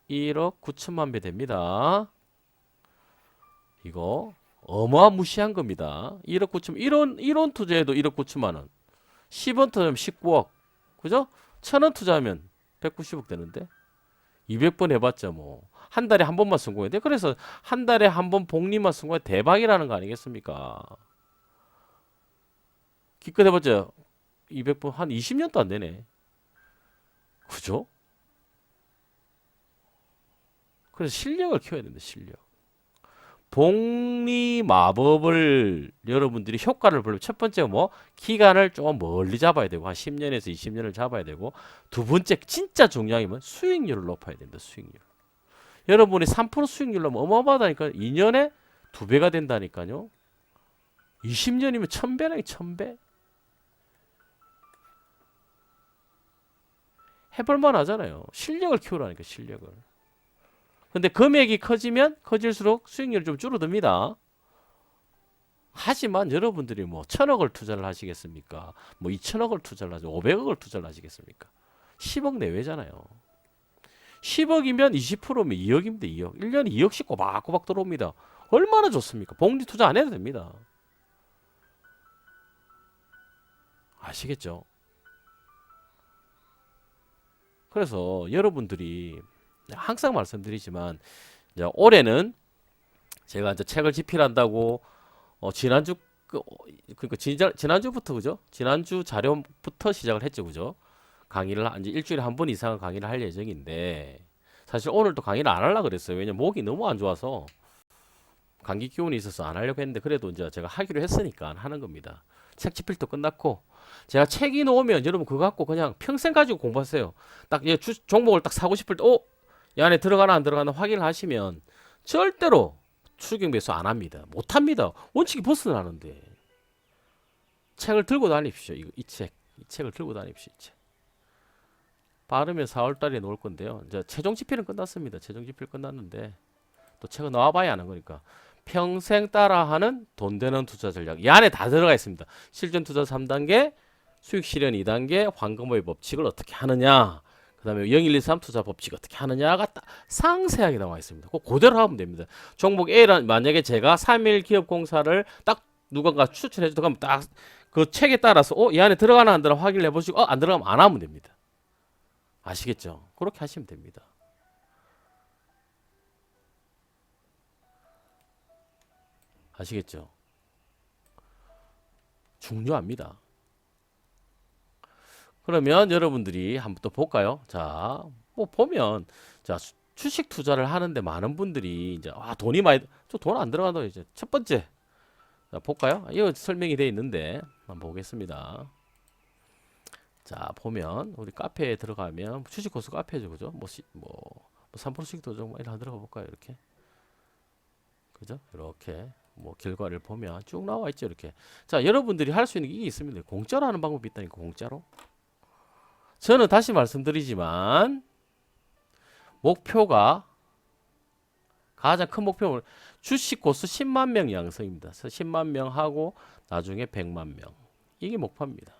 1억 9천만 배 됩니다. 이거 어마무시한 겁니다. 1억 9천, 1원 투자해도 1억 9천만 원. 10원 투자하면 19억. 그죠? 1000원 투자하면 190억 되는데 200번 해봤자 뭐 한 달에 한 번만 성공해야 돼. 그래서 한 달에 한 번 복리만 성공해 대박이라는 거 아니겠습니까? 기껏 해봤자 200번 한 20년도 안 되네. 그죠? 그래서 실력을 키워야 된다. 실력. 복리 마법을 여러분들이 효과를 보려면 첫 번째 뭐 기간을 좀 멀리 잡아야 되고 한 10년에서 20년을 잡아야 되고 두 번째 진짜 중요한 건 수익률을 높아야 된다. 수익률. 여러분이 3% 수익률로 어마어마하다니까 2년에 2배가 된다니까요. 20년이면 1000배라니 1000배. 해볼만 하잖아요. 실력을 키우라니까 실력을. 근데 금액이 커지면 커질수록 수익률이 좀 줄어듭니다. 하지만 여러분들이 뭐 1000억을 투자를 하시겠습니까? 뭐 2000억을 투자를 하죠. 500억을 투자를 하시겠습니까? 10억 내외잖아요. 10억이면 20%면 2억입니다. 2억. 1년에 2억씩 꼬박꼬박 들어옵니다. 얼마나 좋습니까? 복리 투자 안 해도 됩니다. 아시겠죠? 그래서 여러분들이 항상 말씀드리지만 이제 올해는 제가 이제 책을 집필한다고 지난주 그러니까 지난주부터 그죠? 지난주 자료부터 시작을 했죠, 그죠? 강의를 이제 일주일에 한 번 이상은 강의를 할 예정인데 사실 오늘도 강의를 안 하려고 그랬어요. 왜냐면 목이 너무 안 좋아서 감기 기운이 있어서 안 하려고 했는데 그래도 이제 제가 하기로 했으니까 하는 겁니다. 책 집필도 끝났고 제가 책이 나오면 여러분 그거 갖고 그냥 평생 가지고 공부하세요. 딱 종목을 딱 사고 싶을 때 이 안에 들어가나 안 들어가나 확인을 하시면 절대로 추격 매수 안 합니다. 못 합니다. 원칙이 벗어나는데. 책을 들고 다닙시오. 이 책을 들고 다닙시오. 이 책. 빠르면 4월 달에 놓을 건데요. 이제 최종 집필은 끝났습니다. 최종 집필 끝났는데 또 책은 나와봐야 하는 거니까 평생 따라하는 돈 되는 투자 전략. 이 안에 다 들어가 있습니다. 실전 투자 3단계, 수익 실현 2단계, 황금의 법칙을 어떻게 하느냐. 그 다음에 0123 투자 법칙 어떻게 하느냐가 딱 상세하게 나와 있습니다. 그대로 하면 됩니다. 종목 A란 만약에 제가 3일기업공사를 딱 누군가 추천해 주다 그러면 딱 그 책에 따라서 이 안에 들어가나 안 들어가나 확인을 해보시고 안 들어가면 안 하면 됩니다. 아시겠죠? 그렇게 하시면 됩니다. 아시겠죠? 중요합니다. 그러면 여러분들이 한번 또 볼까요? 자, 뭐 보면 자 주식 투자를 하는데 많은 분들이 이제 돈이 많이 돈 안 들어간다고 이제 첫 번째 자, 볼까요? 이거 설명이 되어 있는데 한번 보겠습니다. 자 보면 우리 카페에 들어가면 주식 코스 카페죠, 그죠? 뭐 3% 수익 도정 이런 들어가 볼까요? 이렇게 그죠? 이렇게 뭐 결과를 보면 쭉 나와 있죠, 이렇게. 자 여러분들이 할 수 있는 게 이게 있습니다. 공짜로 하는 방법이 있다니까 공짜로. 저는 다시 말씀드리지만 목표가 가장 큰 목표는 주식 고수 10만 명 양성입니다. 그래서 10만 명 하고 나중에 100만 명. 이게 목표입니다.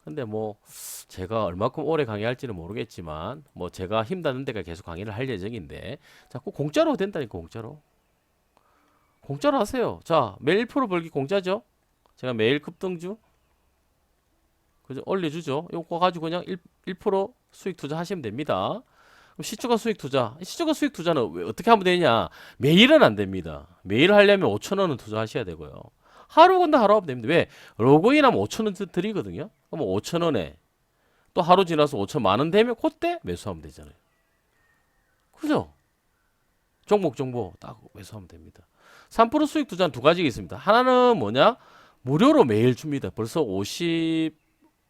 근데 뭐 제가 얼마큼 오래 강의할지는 모르겠지만 뭐 제가 힘닿는 데가 계속 강의를 할 예정인데 자꾸 공짜로 된다니까 공짜로. 공짜로 하세요. 자, 매일 1% 벌기 공짜죠? 제가 매일 급등주 그죠? 올려주죠. 요거 가지고 그냥 1% 수익 투자 하시면 됩니다. 그럼 시초가 수익 투자. 시초가 수익 투자는 왜 어떻게 하면 되냐? 매일은 안 됩니다. 매일 하려면 5,000원은 투자하셔야 되고요. 하루 건너 하루 하면 됩니다. 왜? 로그인하면 5,000원 드리거든요. 그럼 5,000원에 또 하루 지나서 5,000만 원 되면 그때 매수하면 되잖아요. 그죠? 종목 정보 딱 매수하면 됩니다. 3% 수익 투자는 두 가지가 있습니다. 하나는 뭐냐? 무료로 매일 줍니다. 벌써 50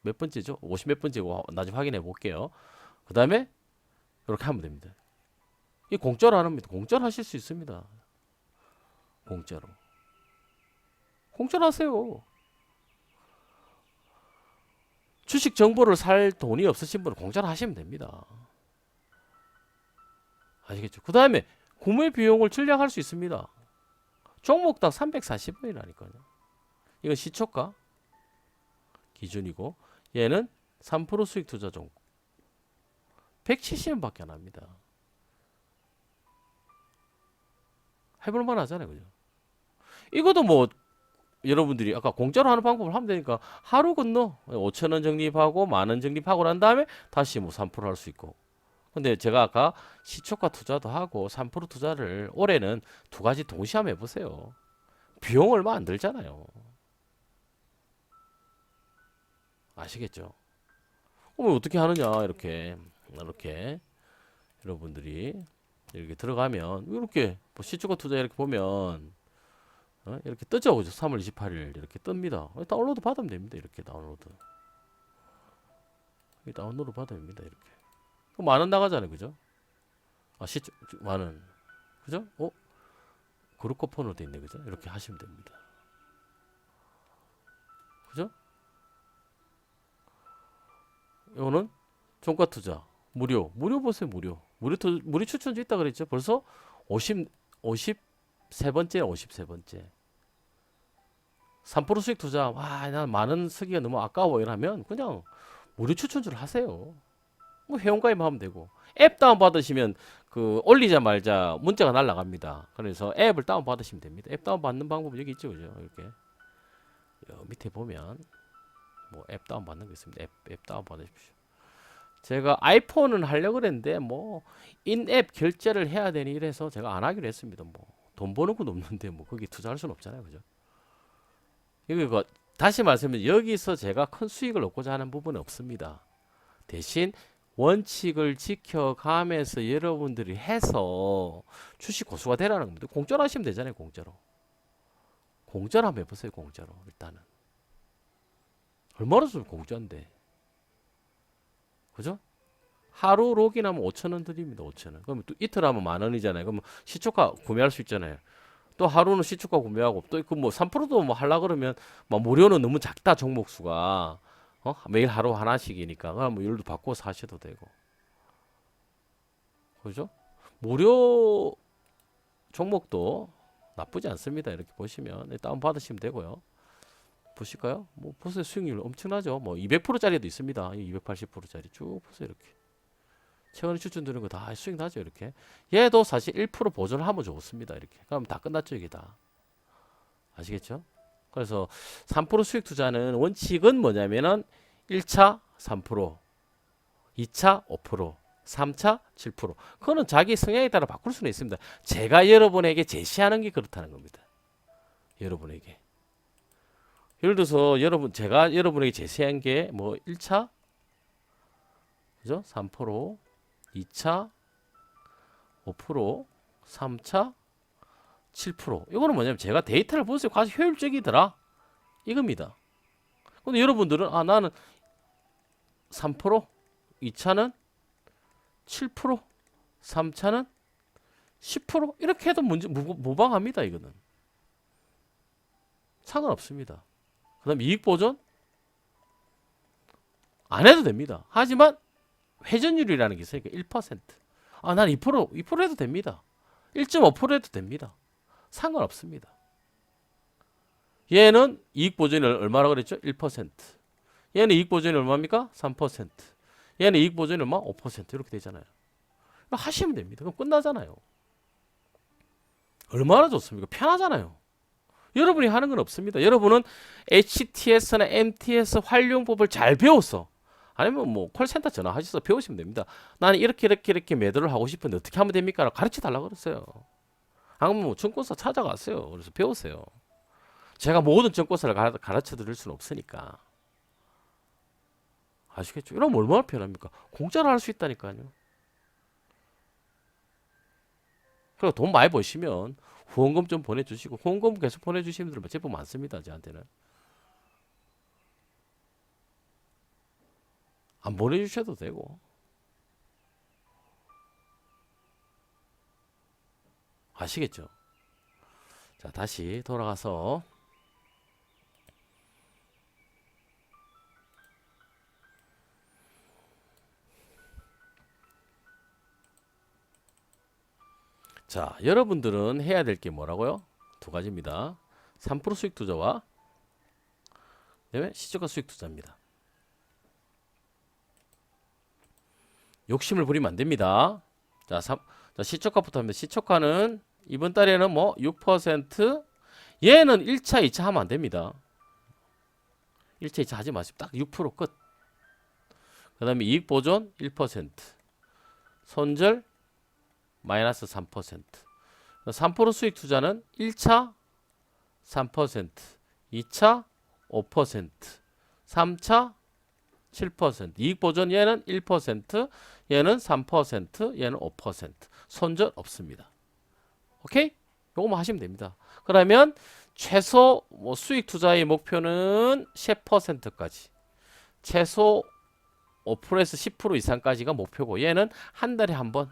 몇 번째죠? 50 몇 번째고 나중에 확인해 볼게요. 그 다음에 이렇게 하면 됩니다. 이 공짜로 안 합니다. 공짜로 하실 수 있습니다. 공짜로. 공짜로 하세요. 주식 정보를 살 돈이 없으신 분은 공짜로 하시면 됩니다. 아시겠죠? 그 다음에 구매 비용을 절약할 수 있습니다. 종목당 340원이라니까요. 이건 시초가 기준이고 얘는 3% 수익 투자 종목 170원밖에 안 합니다. 해볼만 하잖아요. 그죠? 이것도 뭐 여러분들이 아까 공짜로 하는 방법을 하면 되니까 하루 건너 5,000원 적립하고 10,000원 적립하고 난 다음에 다시 뭐 3% 할 수 있고. 근데 제가 아까 시초가 투자도 하고 3% 투자를 올해는 두 가지 동시에 한번 해보세요. 비용 얼마 안 들잖아요. 아시겠죠? 그럼 어떻게 하느냐 이렇게 여러분들이 이렇게 들어가면 이렇게 뭐 시초가 투자 이렇게 보면 이렇게 뜨죠. 그죠? 3월 28일 이렇게 뜹니다. 다운로드 받으면 됩니다. 이렇게 다운로드 받으면 됩니다. 이렇게 그럼 만원 나가잖아요. 그죠? 아 시초 만원 그죠? 그룹 쿠폰으로 돼 있네. 그죠? 이렇게 하시면 됩니다. 그죠? 이거는 종가 투자 무료 보세요. 무료 추천주 있다 그랬죠. 벌써 53번째 53번째 3% 수익 투자 와 난 많은 쓰기가 너무 아까워 이러면 그냥 무료 추천주를 하세요. 뭐 회원가입 하면 되고 앱 다운 받으시면 그 올리자마자 문자가 날라갑니다. 그래서 앱을 다운 받으시면 됩니다. 앱 다운 받는 방법은 여기 있죠. 그죠? 이렇게 밑에 보면 뭐 앱 다운 받는 게 있습니다. 앱 다운 받으십시오. 제가 아이폰은 하려고 그랬는데 뭐 인앱 결제를 해야 되니 이래서 제가 안 하기로 했습니다. 뭐 돈 버는 건 없는데 뭐 거기 투자할 수는 없잖아요. 그죠? 이거 다시 말씀드리면 여기서 제가 큰 수익을 얻고자 하는 부분은 없습니다. 대신 원칙을 지켜가면서 여러분들이 해서 주식 고수가 되라는 겁니다. 공짜로 하시면 되잖아요. 공짜로 한번 해보세요. 공짜로 일단은 얼마나 좀 공짜인데 그죠? 하루 로그인하면 5,000원 드립니다. 5,000원. 그럼 또 이틀 하면 10,000원이잖아요. 그럼 시초가 구매할 수 있잖아요. 또 하루는 시초가 구매하고 또 그 뭐 3%도 뭐 하려 그러면 뭐 무료는 너무 작다 종목 수가 매일 하루 하나씩이니까 그럼 뭐 열도 바꿔서 사셔도 되고 그죠? 무료 종목도 나쁘지 않습니다. 이렇게 보시면 다운 받으시면 되고요. 보실까요? 뭐 보세요. 수익률 엄청나죠. 뭐 200%짜리도 있습니다. 280%짜리 쭉 보세요. 이렇게 최근에 추천드리는 거 다 수익 나죠. 이렇게 얘도 사실 1% 보존을 하면 좋습니다. 이렇게 그럼 다 끝났죠. 이게 다 아시겠죠? 그래서 3% 수익 투자는 원칙은 뭐냐면은 1차 3%, 2차 5%, 3차 7%. 그거는 자기 성향에 따라 바꿀 수는 있습니다. 제가 여러분에게 제시하는 게 그렇다는 겁니다. 여러분에게. 예를 들어서 제가 여러분에게 제시한 게 뭐 1차 그죠? 3%, 2차 5%, 3차 7%. 이거는 뭐냐면 제가 데이터를 보세요. 아주 효율적이더라. 이겁니다. 근데 여러분들은 나는 3%, 2차는 7%, 3차는 10% 이렇게 해도 문제 무방합니다. 이거는 상관없습니다. 그 다음 이익 보존 안 해도 됩니다. 하지만 회전율이라는 게 있으니까 1%. 난 2% 해도 됩니다. 1.5% 해도 됩니다. 상관없습니다. 얘는 이익 보존이 얼마라고 그랬죠? 1%. 얘는 이익 보존이 얼마입니까? 3%. 얘는 이익 보존이 얼마? 5% 이렇게 되잖아요. 하시면 됩니다. 그럼 끝나잖아요. 얼마나 좋습니까? 편하잖아요. 여러분이 하는 건 없습니다. 여러분은 HTS나 MTS 활용법을 잘 배웠어. 아니면 뭐 콜센터 전화하셔서 배우시면 됩니다. 나는 이렇게 매도를 하고 싶은데 어떻게 하면 됩니까? 가르쳐 달라고 그랬어요. 아니면 뭐 증권사 찾아갔어요. 그래서 배우세요. 제가 모든 증권사를 가르쳐 드릴 수는 없으니까. 아시겠죠? 이러면 얼마나 편합니까? 공짜로 할 수 있다니까요. 그리고 돈 많이 버시면 후원금 좀 보내주시고, 후원금 계속 보내주시는 분들 제법 많습니다. 저한테는. 안 보내주셔도 되고. 아시겠죠? 자, 다시 돌아가서 자, 여러분들은 해야 될 게 뭐라고요? 두 가지입니다. 3% 수익 투자와 그다음에 시초가 수익 투자입니다. 욕심을 부리면 안 됩니다. 자, 시초가부터 합니다. 시초가는 이번 달에는 뭐 6%, 얘는 1차, 2차 하면 안 됩니다. 1차, 2차 하지 마시고 딱 6% 끝. 그 다음에 이익 보존 1%, 손절 마이너스 3%. 3% 수익 투자는 1차 3%, 2차 5%, 3차 7%. 이익 보존 얘는 1%, 얘는 3%, 얘는 5%. 손절 없습니다. 오케이? 요거만 하시면 됩니다. 그러면 최소 뭐 수익 투자의 목표는 10%까지. 최소 5%에서 10% 이상까지가 목표고, 얘는 한 달에 한 번,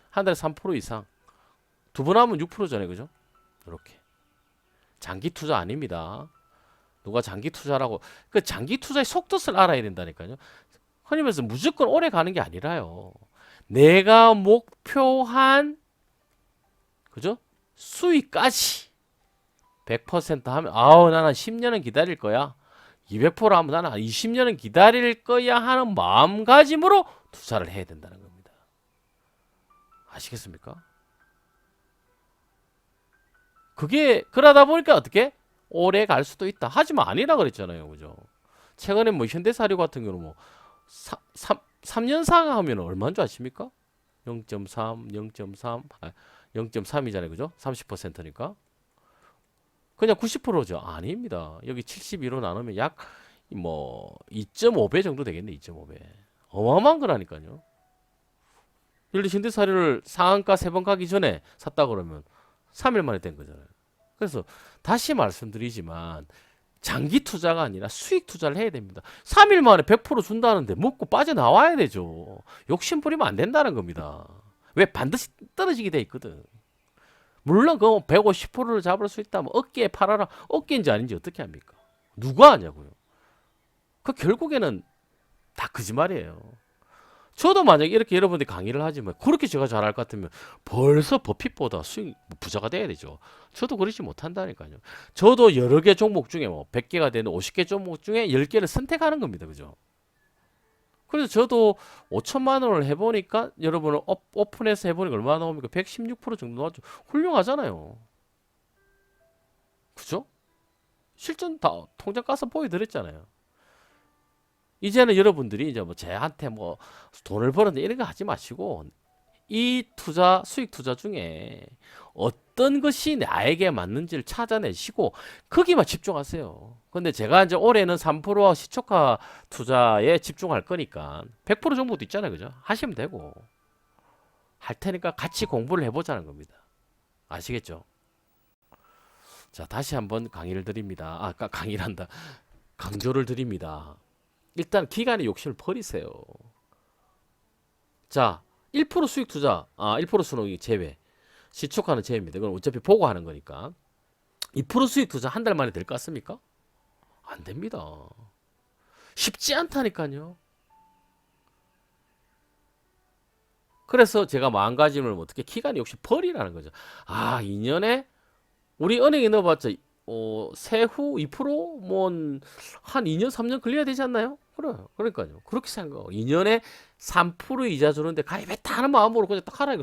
한 달에 3% 이상. 두 번 하면 6%잖아요. 그죠? 이렇게. 장기 투자 아닙니다. 누가 장기 투자라고, 그 장기 투자의 속뜻을 알아야 된다니까요. 흔히 말해서 무조건 오래 가는 게 아니라요. 내가 목표한, 그죠? 수익까지 100% 하면, 나는 10년은 기다릴 거야. 200% 하면 나는 20년은 기다릴 거야 하는 마음가짐으로 투자를 해야 된다는 겁니다. 아시겠습니까? 그게 그러다 보니까 어떻게 오래 갈 수도 있다. 하지만 아니라 그랬잖아요. 그죠? 최근에 뭐 현대사료 같은 경우는 뭐 3년 상하면 얼마인 줄 아십니까? 0.3, 0.3, 0.3이잖아요. 그죠? 30%니까. 그냥 90%죠. 아닙니다. 여기 72로 나누면 약 뭐 2.5배 정도 되겠네. 2.5배. 어마어마한 거라니까요. 예를 들어 현대사료를 상한가 3번 가기 전에 샀다 그러면 3일 만에 된 거잖아요. 그래서 다시 말씀드리지만 장기 투자가 아니라 수익 투자를 해야 됩니다. 3일 만에 100% 준다는데 먹고 빠져나와야 되죠. 욕심 부리면 안 된다는 겁니다. 왜? 반드시 떨어지게 돼 있거든. 물론 그 150%를 잡을 수 있다면 어깨에 팔아라. 어깨인지 아닌지 어떻게 합니까? 누가 하냐고요. 그 결국에는 다 거짓말이에요. 저도 만약에 이렇게 여러분들이 강의를 하지만 그렇게 제가 잘할 것 같으면 벌써 버핏보다 수익 부자가 돼야 되죠. 저도 그러지 못한다니까요. 저도 여러 개 종목 중에 뭐 100개가 되는 50개 종목 중에 10개를 선택하는 겁니다. 그죠? 그래서 저도 5천만 원을 해보니까 여러분은 오픈해서 해보니까 얼마나 나옵니까? 116% 정도 나왔죠. 훌륭하잖아요. 그죠? 실전 다 통장 가서 보여드렸잖아요. 이제는 여러분들이 이제 뭐 저한테 뭐 돈을 벌었는데 이런 거 하지 마시고 이 투자, 수익 투자 중에 어떤 것이 나에게 맞는지를 찾아내시고 거기만 집중하세요. 근데 제가 이제 올해는 3%와 시초가 투자에 집중할 거니까 100% 정도도 있잖아요. 그죠? 하시면 되고 할 테니까 같이 공부를 해보자는 겁니다. 아시겠죠? 자, 다시 한번 강의를 드립니다. 강의란다. 강조를 드립니다. 일단 기간의 욕심을 버리세요. 자, 1% 수익 투자, 1% 수익 제외. 시초가는 제외입니다. 이건 어차피 보고 하는 거니까. 2% 수익 투자 한 달 만에 될 것 같습니까? 안 됩니다. 쉽지 않다니까요. 그래서 제가 마음가짐을 어떻게 기간이 역시 벌이라는 거죠. 아, 2년에 우리 은행에 넣어봤자 세후 2% 뭐 한 2년 3년 걸려야 되지 않나요? 그래, 그러니까요. 그렇게 생각하고 2년에 3% 이자 주는데 가입했다 하는 마음으로 그냥 딱 하라.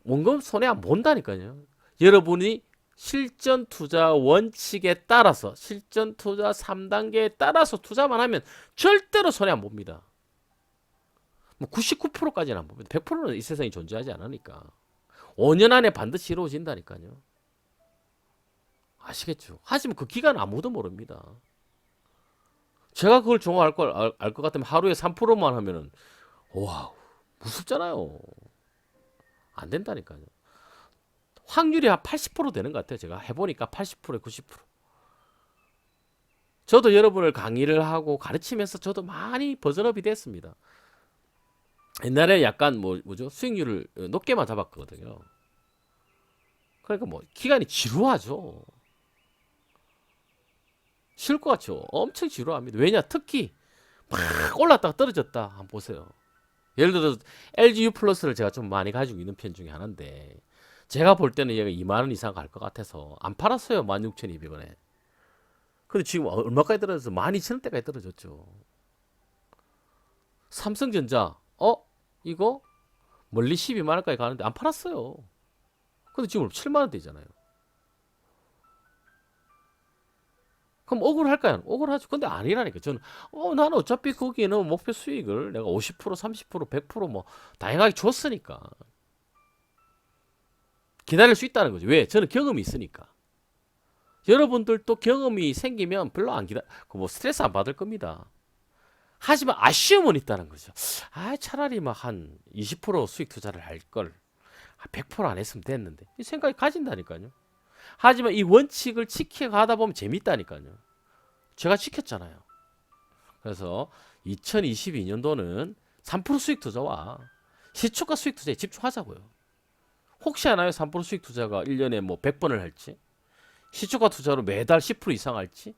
원금 손해 안 본다니까요. 여러분이 실전 투자 원칙에 따라서 실전 투자 3단계에 따라서 투자만 하면 절대로 손해 안 봅니다. 뭐 99%까지는 안 봅니다. 100%는 이 세상에 존재하지 않으니까. 5년 안에 반드시 이루어진다니까요. 아시겠죠? 하지만 그 기간 아무도 모릅니다. 제가 그걸 정확할 걸 알 것 같으면 하루에 3%만 하면은 와, 무섭잖아요. 안 된다니까요. 확률이 한 80% 되는 것 같아요. 제가 해보니까 80%에 90%. 저도 여러분을 강의를 하고 가르치면서 저도 많이 버전업이 됐습니다. 옛날에 약간 뭐죠? 수익률을 높게만 잡았거든요. 그러니까 뭐 기간이 지루하죠. 쉬울 것 같죠? 엄청 지루합니다. 왜냐? 특히 막 올랐다가 떨어졌다. 한번 보세요. 예를 들어서 LGU 플러스를 제가 좀 많이 가지고 있는 편 중에 하나인데 제가 볼 때는 얘가 2만 원 이상 갈 것 같아서 안 팔았어요. 16,200원에. 근데 지금 얼마까지 떨어져서 12,000원대까지 떨어졌죠. 삼성전자 이거 멀리 12만 원까지 가는데 안 팔았어요. 근데 지금 7만 원대잖아요. 그럼 억울할까요? 억울하죠. 근데 아니라니까. 저는 나는 어차피 거기에는 목표 수익을 내가 50%, 30%, 100%뭐 다양하게 줬으니까 기다릴 수 있다는 거죠. 왜? 저는 경험이 있으니까. 여러분들도 경험이 생기면 별로 안 뭐 스트레스 안 받을 겁니다. 하지만 아쉬움은 있다는 거죠. 차라리 막 한 20% 수익 투자를 할 걸. 100%안 했으면 됐는데. 이 생각이 가진다니까요. 하지만 이 원칙을 지켜가다 보면 재밌다니까요. 제가 지켰잖아요. 그래서 2022년도는 3% 수익 투자와 시초가 수익 투자에 집중하자고요. 혹시 아나요? 3% 수익 투자가 1년에 뭐 100번을 할지, 시초가 투자로 매달 10% 이상 할지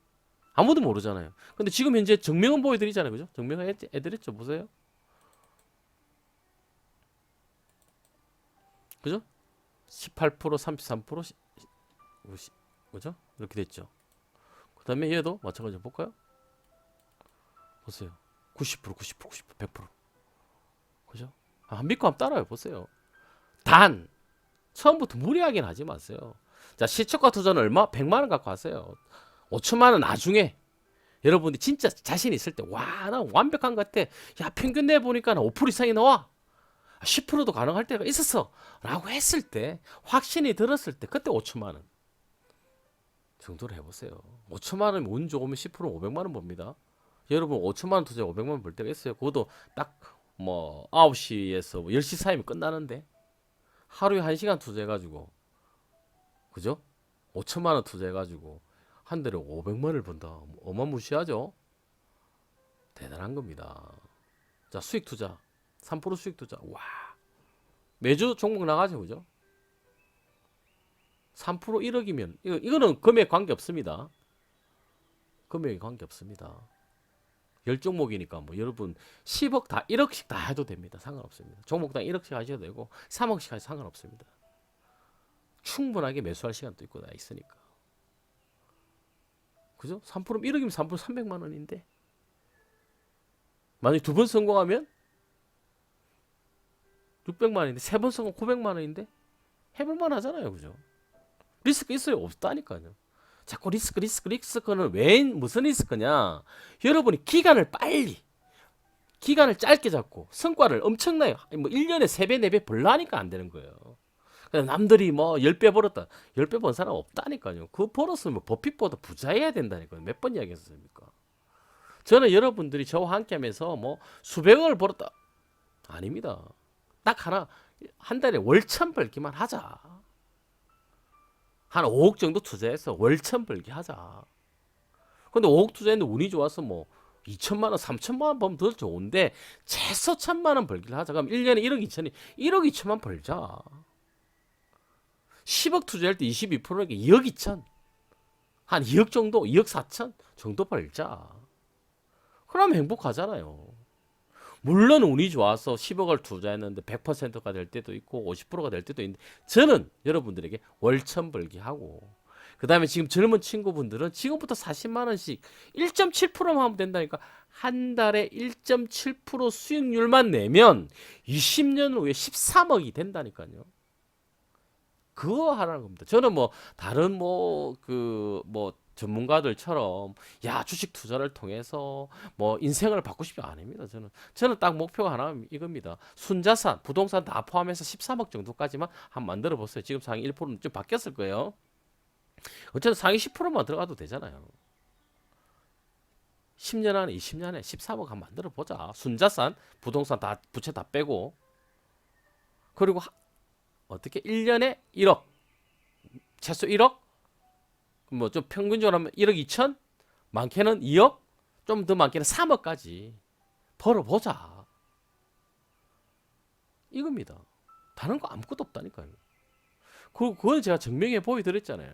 아무도 모르잖아요. 근데 지금 현재 증명은 보여드리잖아요. 그죠? 증명은 해드렸죠. 보세요. 그죠? 18%, 33%, 그죠? 이렇게 됐죠. 그 다음에 얘도 마찬가지로 볼까요? 보세요. 90%, 90%, 90%, 100%. 그죠? 안 믿고 한번 따라해 보세요. 단 처음부터 무리하게는 하지 마세요. 자, 시초가 투자는 얼마? 100만 원 갖고 하세요. 5천만 원 나중에 여러분이 진짜 자신 있을 때, 와, 나 완벽한 것 같아. 야, 평균 내보니까 나 5% 이상이 나와. 10%도 가능할 때가 있었어. 라고 했을 때, 확신이 들었을 때, 그때 5천만 원 정도로 해보세요. 5천만 원이면 운 좋으면 10% 500만 원 봅니다. 여러분 5천만 원 투자에 500만 원 벌 때가 있어요. 그것도 딱 뭐 9시에서 10시 사이면 끝나는데 하루에 1시간 투자해가지고, 그죠? 5천만 원 투자해가지고 한 달에 500만 원을 번다. 어마무시하죠? 대단한 겁니다. 자, 수익 투자 3% 수익 투자. 와, 매주 종목 나가죠. 그죠? 3% 1억이면 이거는 금액 관계 없습니다. 금액이 관계 없습니다. 10종목이니까 뭐 여러분 10억 다 1억씩 다 해도 됩니다. 상관없습니다. 종목당 1억씩 하셔도 되고 3억씩 하셔도 상관없습니다. 충분하게 매수할 시간도 있고 다 있으니까. 그죠? 3%면 1억이면 3% 300만 원인데 만약에 두 번 성공하면 600만 원인데 세 번 성공 900만 원인데 해볼만 하잖아요. 그죠? 리스크 있어요? 없다니까요. 자꾸 리스크는 왜 무슨 리스크냐? 여러분이 기간을 짧게 잡고 성과를 엄청나게 뭐 1년에 3배, 4배 벌라니까 안 되는 거예요. 남들이 뭐 10배 벌었다. 10배 번 사람 없다니까요. 그 벌었으면 버핏보다 부자여야 된다니까요. 몇 번 이야기했습니까? 저는 여러분들이 저와 함께 하면서 뭐 수백억을 벌었다. 아닙니다. 딱 하나, 한 달에 월천 벌기만 하자. 한 5억 정도 투자해서 월천 벌기 하자. 근데 5억 투자했는데 운이 좋아서 뭐 2천만 원, 3천만 원 벌면 더 좋은데 최소 1천만 원 벌기를 하자. 그럼 1년에 1억 2천이 1억 2천만 벌자. 10억 투자할 때 22%니까 2억 2천. 한 2억 정도, 2억 4천 정도 벌자. 그럼 행복하잖아요. 물론 운이 좋아서 10억을 투자했는데 100%가 될 때도 있고 50%가 될 때도 있는데 저는 여러분들에게 월천벌기하고 그다음에 지금 젊은 친구분들은 지금부터 40만 원씩 1.7%만 하면 된다니까 한 달에 1.7% 수익률만 내면 20년 후에 13억이 된다니까요. 그거 하라는 겁니다. 저는 뭐 다른 뭐 전문가들처럼 야 주식 투자를 통해서 뭐 인생을 바꾸고 싶지 않습니다. 저는 딱 목표가 하나 이겁니다. 순자산, 부동산 다 포함해서 13억 정도까지만 한번 만들어 보세요. 지금 상위 1%는 좀 바뀌었을 거예요. 어쨌든 상위 10%만 들어가도 되잖아요. 10년 안에 20년 안에 13억 한번 만들어 보자. 순자산, 부동산 다 부채 다 빼고 그리고 어떻게 1년에 1억 최소 1억 뭐 좀 평균적으로 하면 1억 2천 많게는 2억 좀 더 많게는 3억까지 벌어보자 이겁니다. 다른 거 아무것도 없다니까요. 그건 제가 증명해 보여드렸잖아요.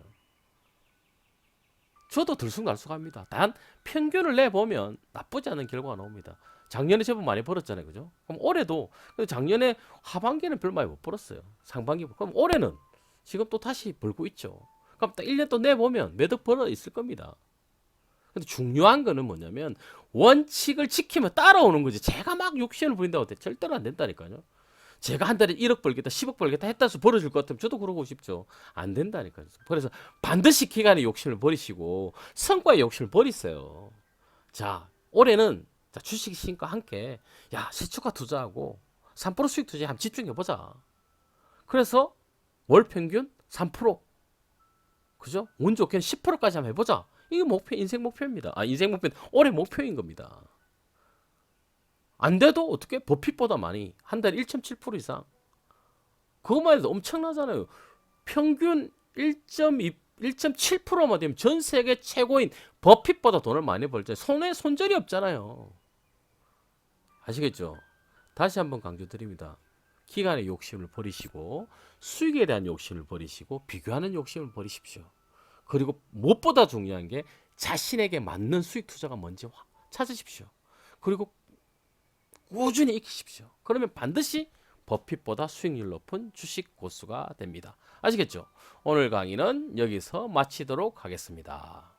저도 들쑥날쑥합니다. 단 평균을 내보면 나쁘지 않은 결과가 나옵니다. 작년에 제법 많이 벌었잖아요. 그죠? 그럼 올해도 작년에 하반기는 별 많이 못 벌었어요. 상반기 그럼 올해는 지금 또 다시 벌고 있죠. 그럼 딱 1년 또 내보면 매덕 벌어 있을 겁니다. 근데 중요한 거는 뭐냐면 원칙을 지키면 따라오는 거지. 제가 막 욕심을 부린다고 할 때 절대로 안 된다니까요. 제가 한 달에 1억 벌겠다, 10억 벌겠다 했다 해서 벌어질 것 같으면 저도 그러고 싶죠. 안 된다니까요. 그래서 반드시 기간의 욕심을 버리시고 성과의 욕심을 버리세요. 자, 올해는 자, 주식 신과 함께 야, 시초가 투자하고 3% 수익 투자에 한번 집중해 보자. 그래서 월 평균 3%. 그죠? 운 좋게는 10%까지 한번 해보자. 이게 목표, 인생 목표입니다. 인생 목표는 올해 목표인 겁니다. 안 돼도 어떻게 버핏보다 많이 한 달에 1.7% 이상 그것만 해도 엄청나잖아요. 평균 1.2 1.7%만 되면 전 세계 최고인 버핏보다 돈을 많이 벌죠. 손에 손절이 없잖아요. 아시겠죠? 다시 한번 강조드립니다. 기간의 욕심을 버리시고 수익에 대한 욕심을 버리시고 비교하는 욕심을 버리십시오. 그리고 무엇보다 중요한 게 자신에게 맞는 수익 투자가 뭔지 찾으십시오. 그리고 꾸준히 익히십시오. 그러면 반드시 버핏보다 수익률 높은 주식 고수가 됩니다. 아시겠죠? 오늘 강의는 여기서 마치도록 하겠습니다.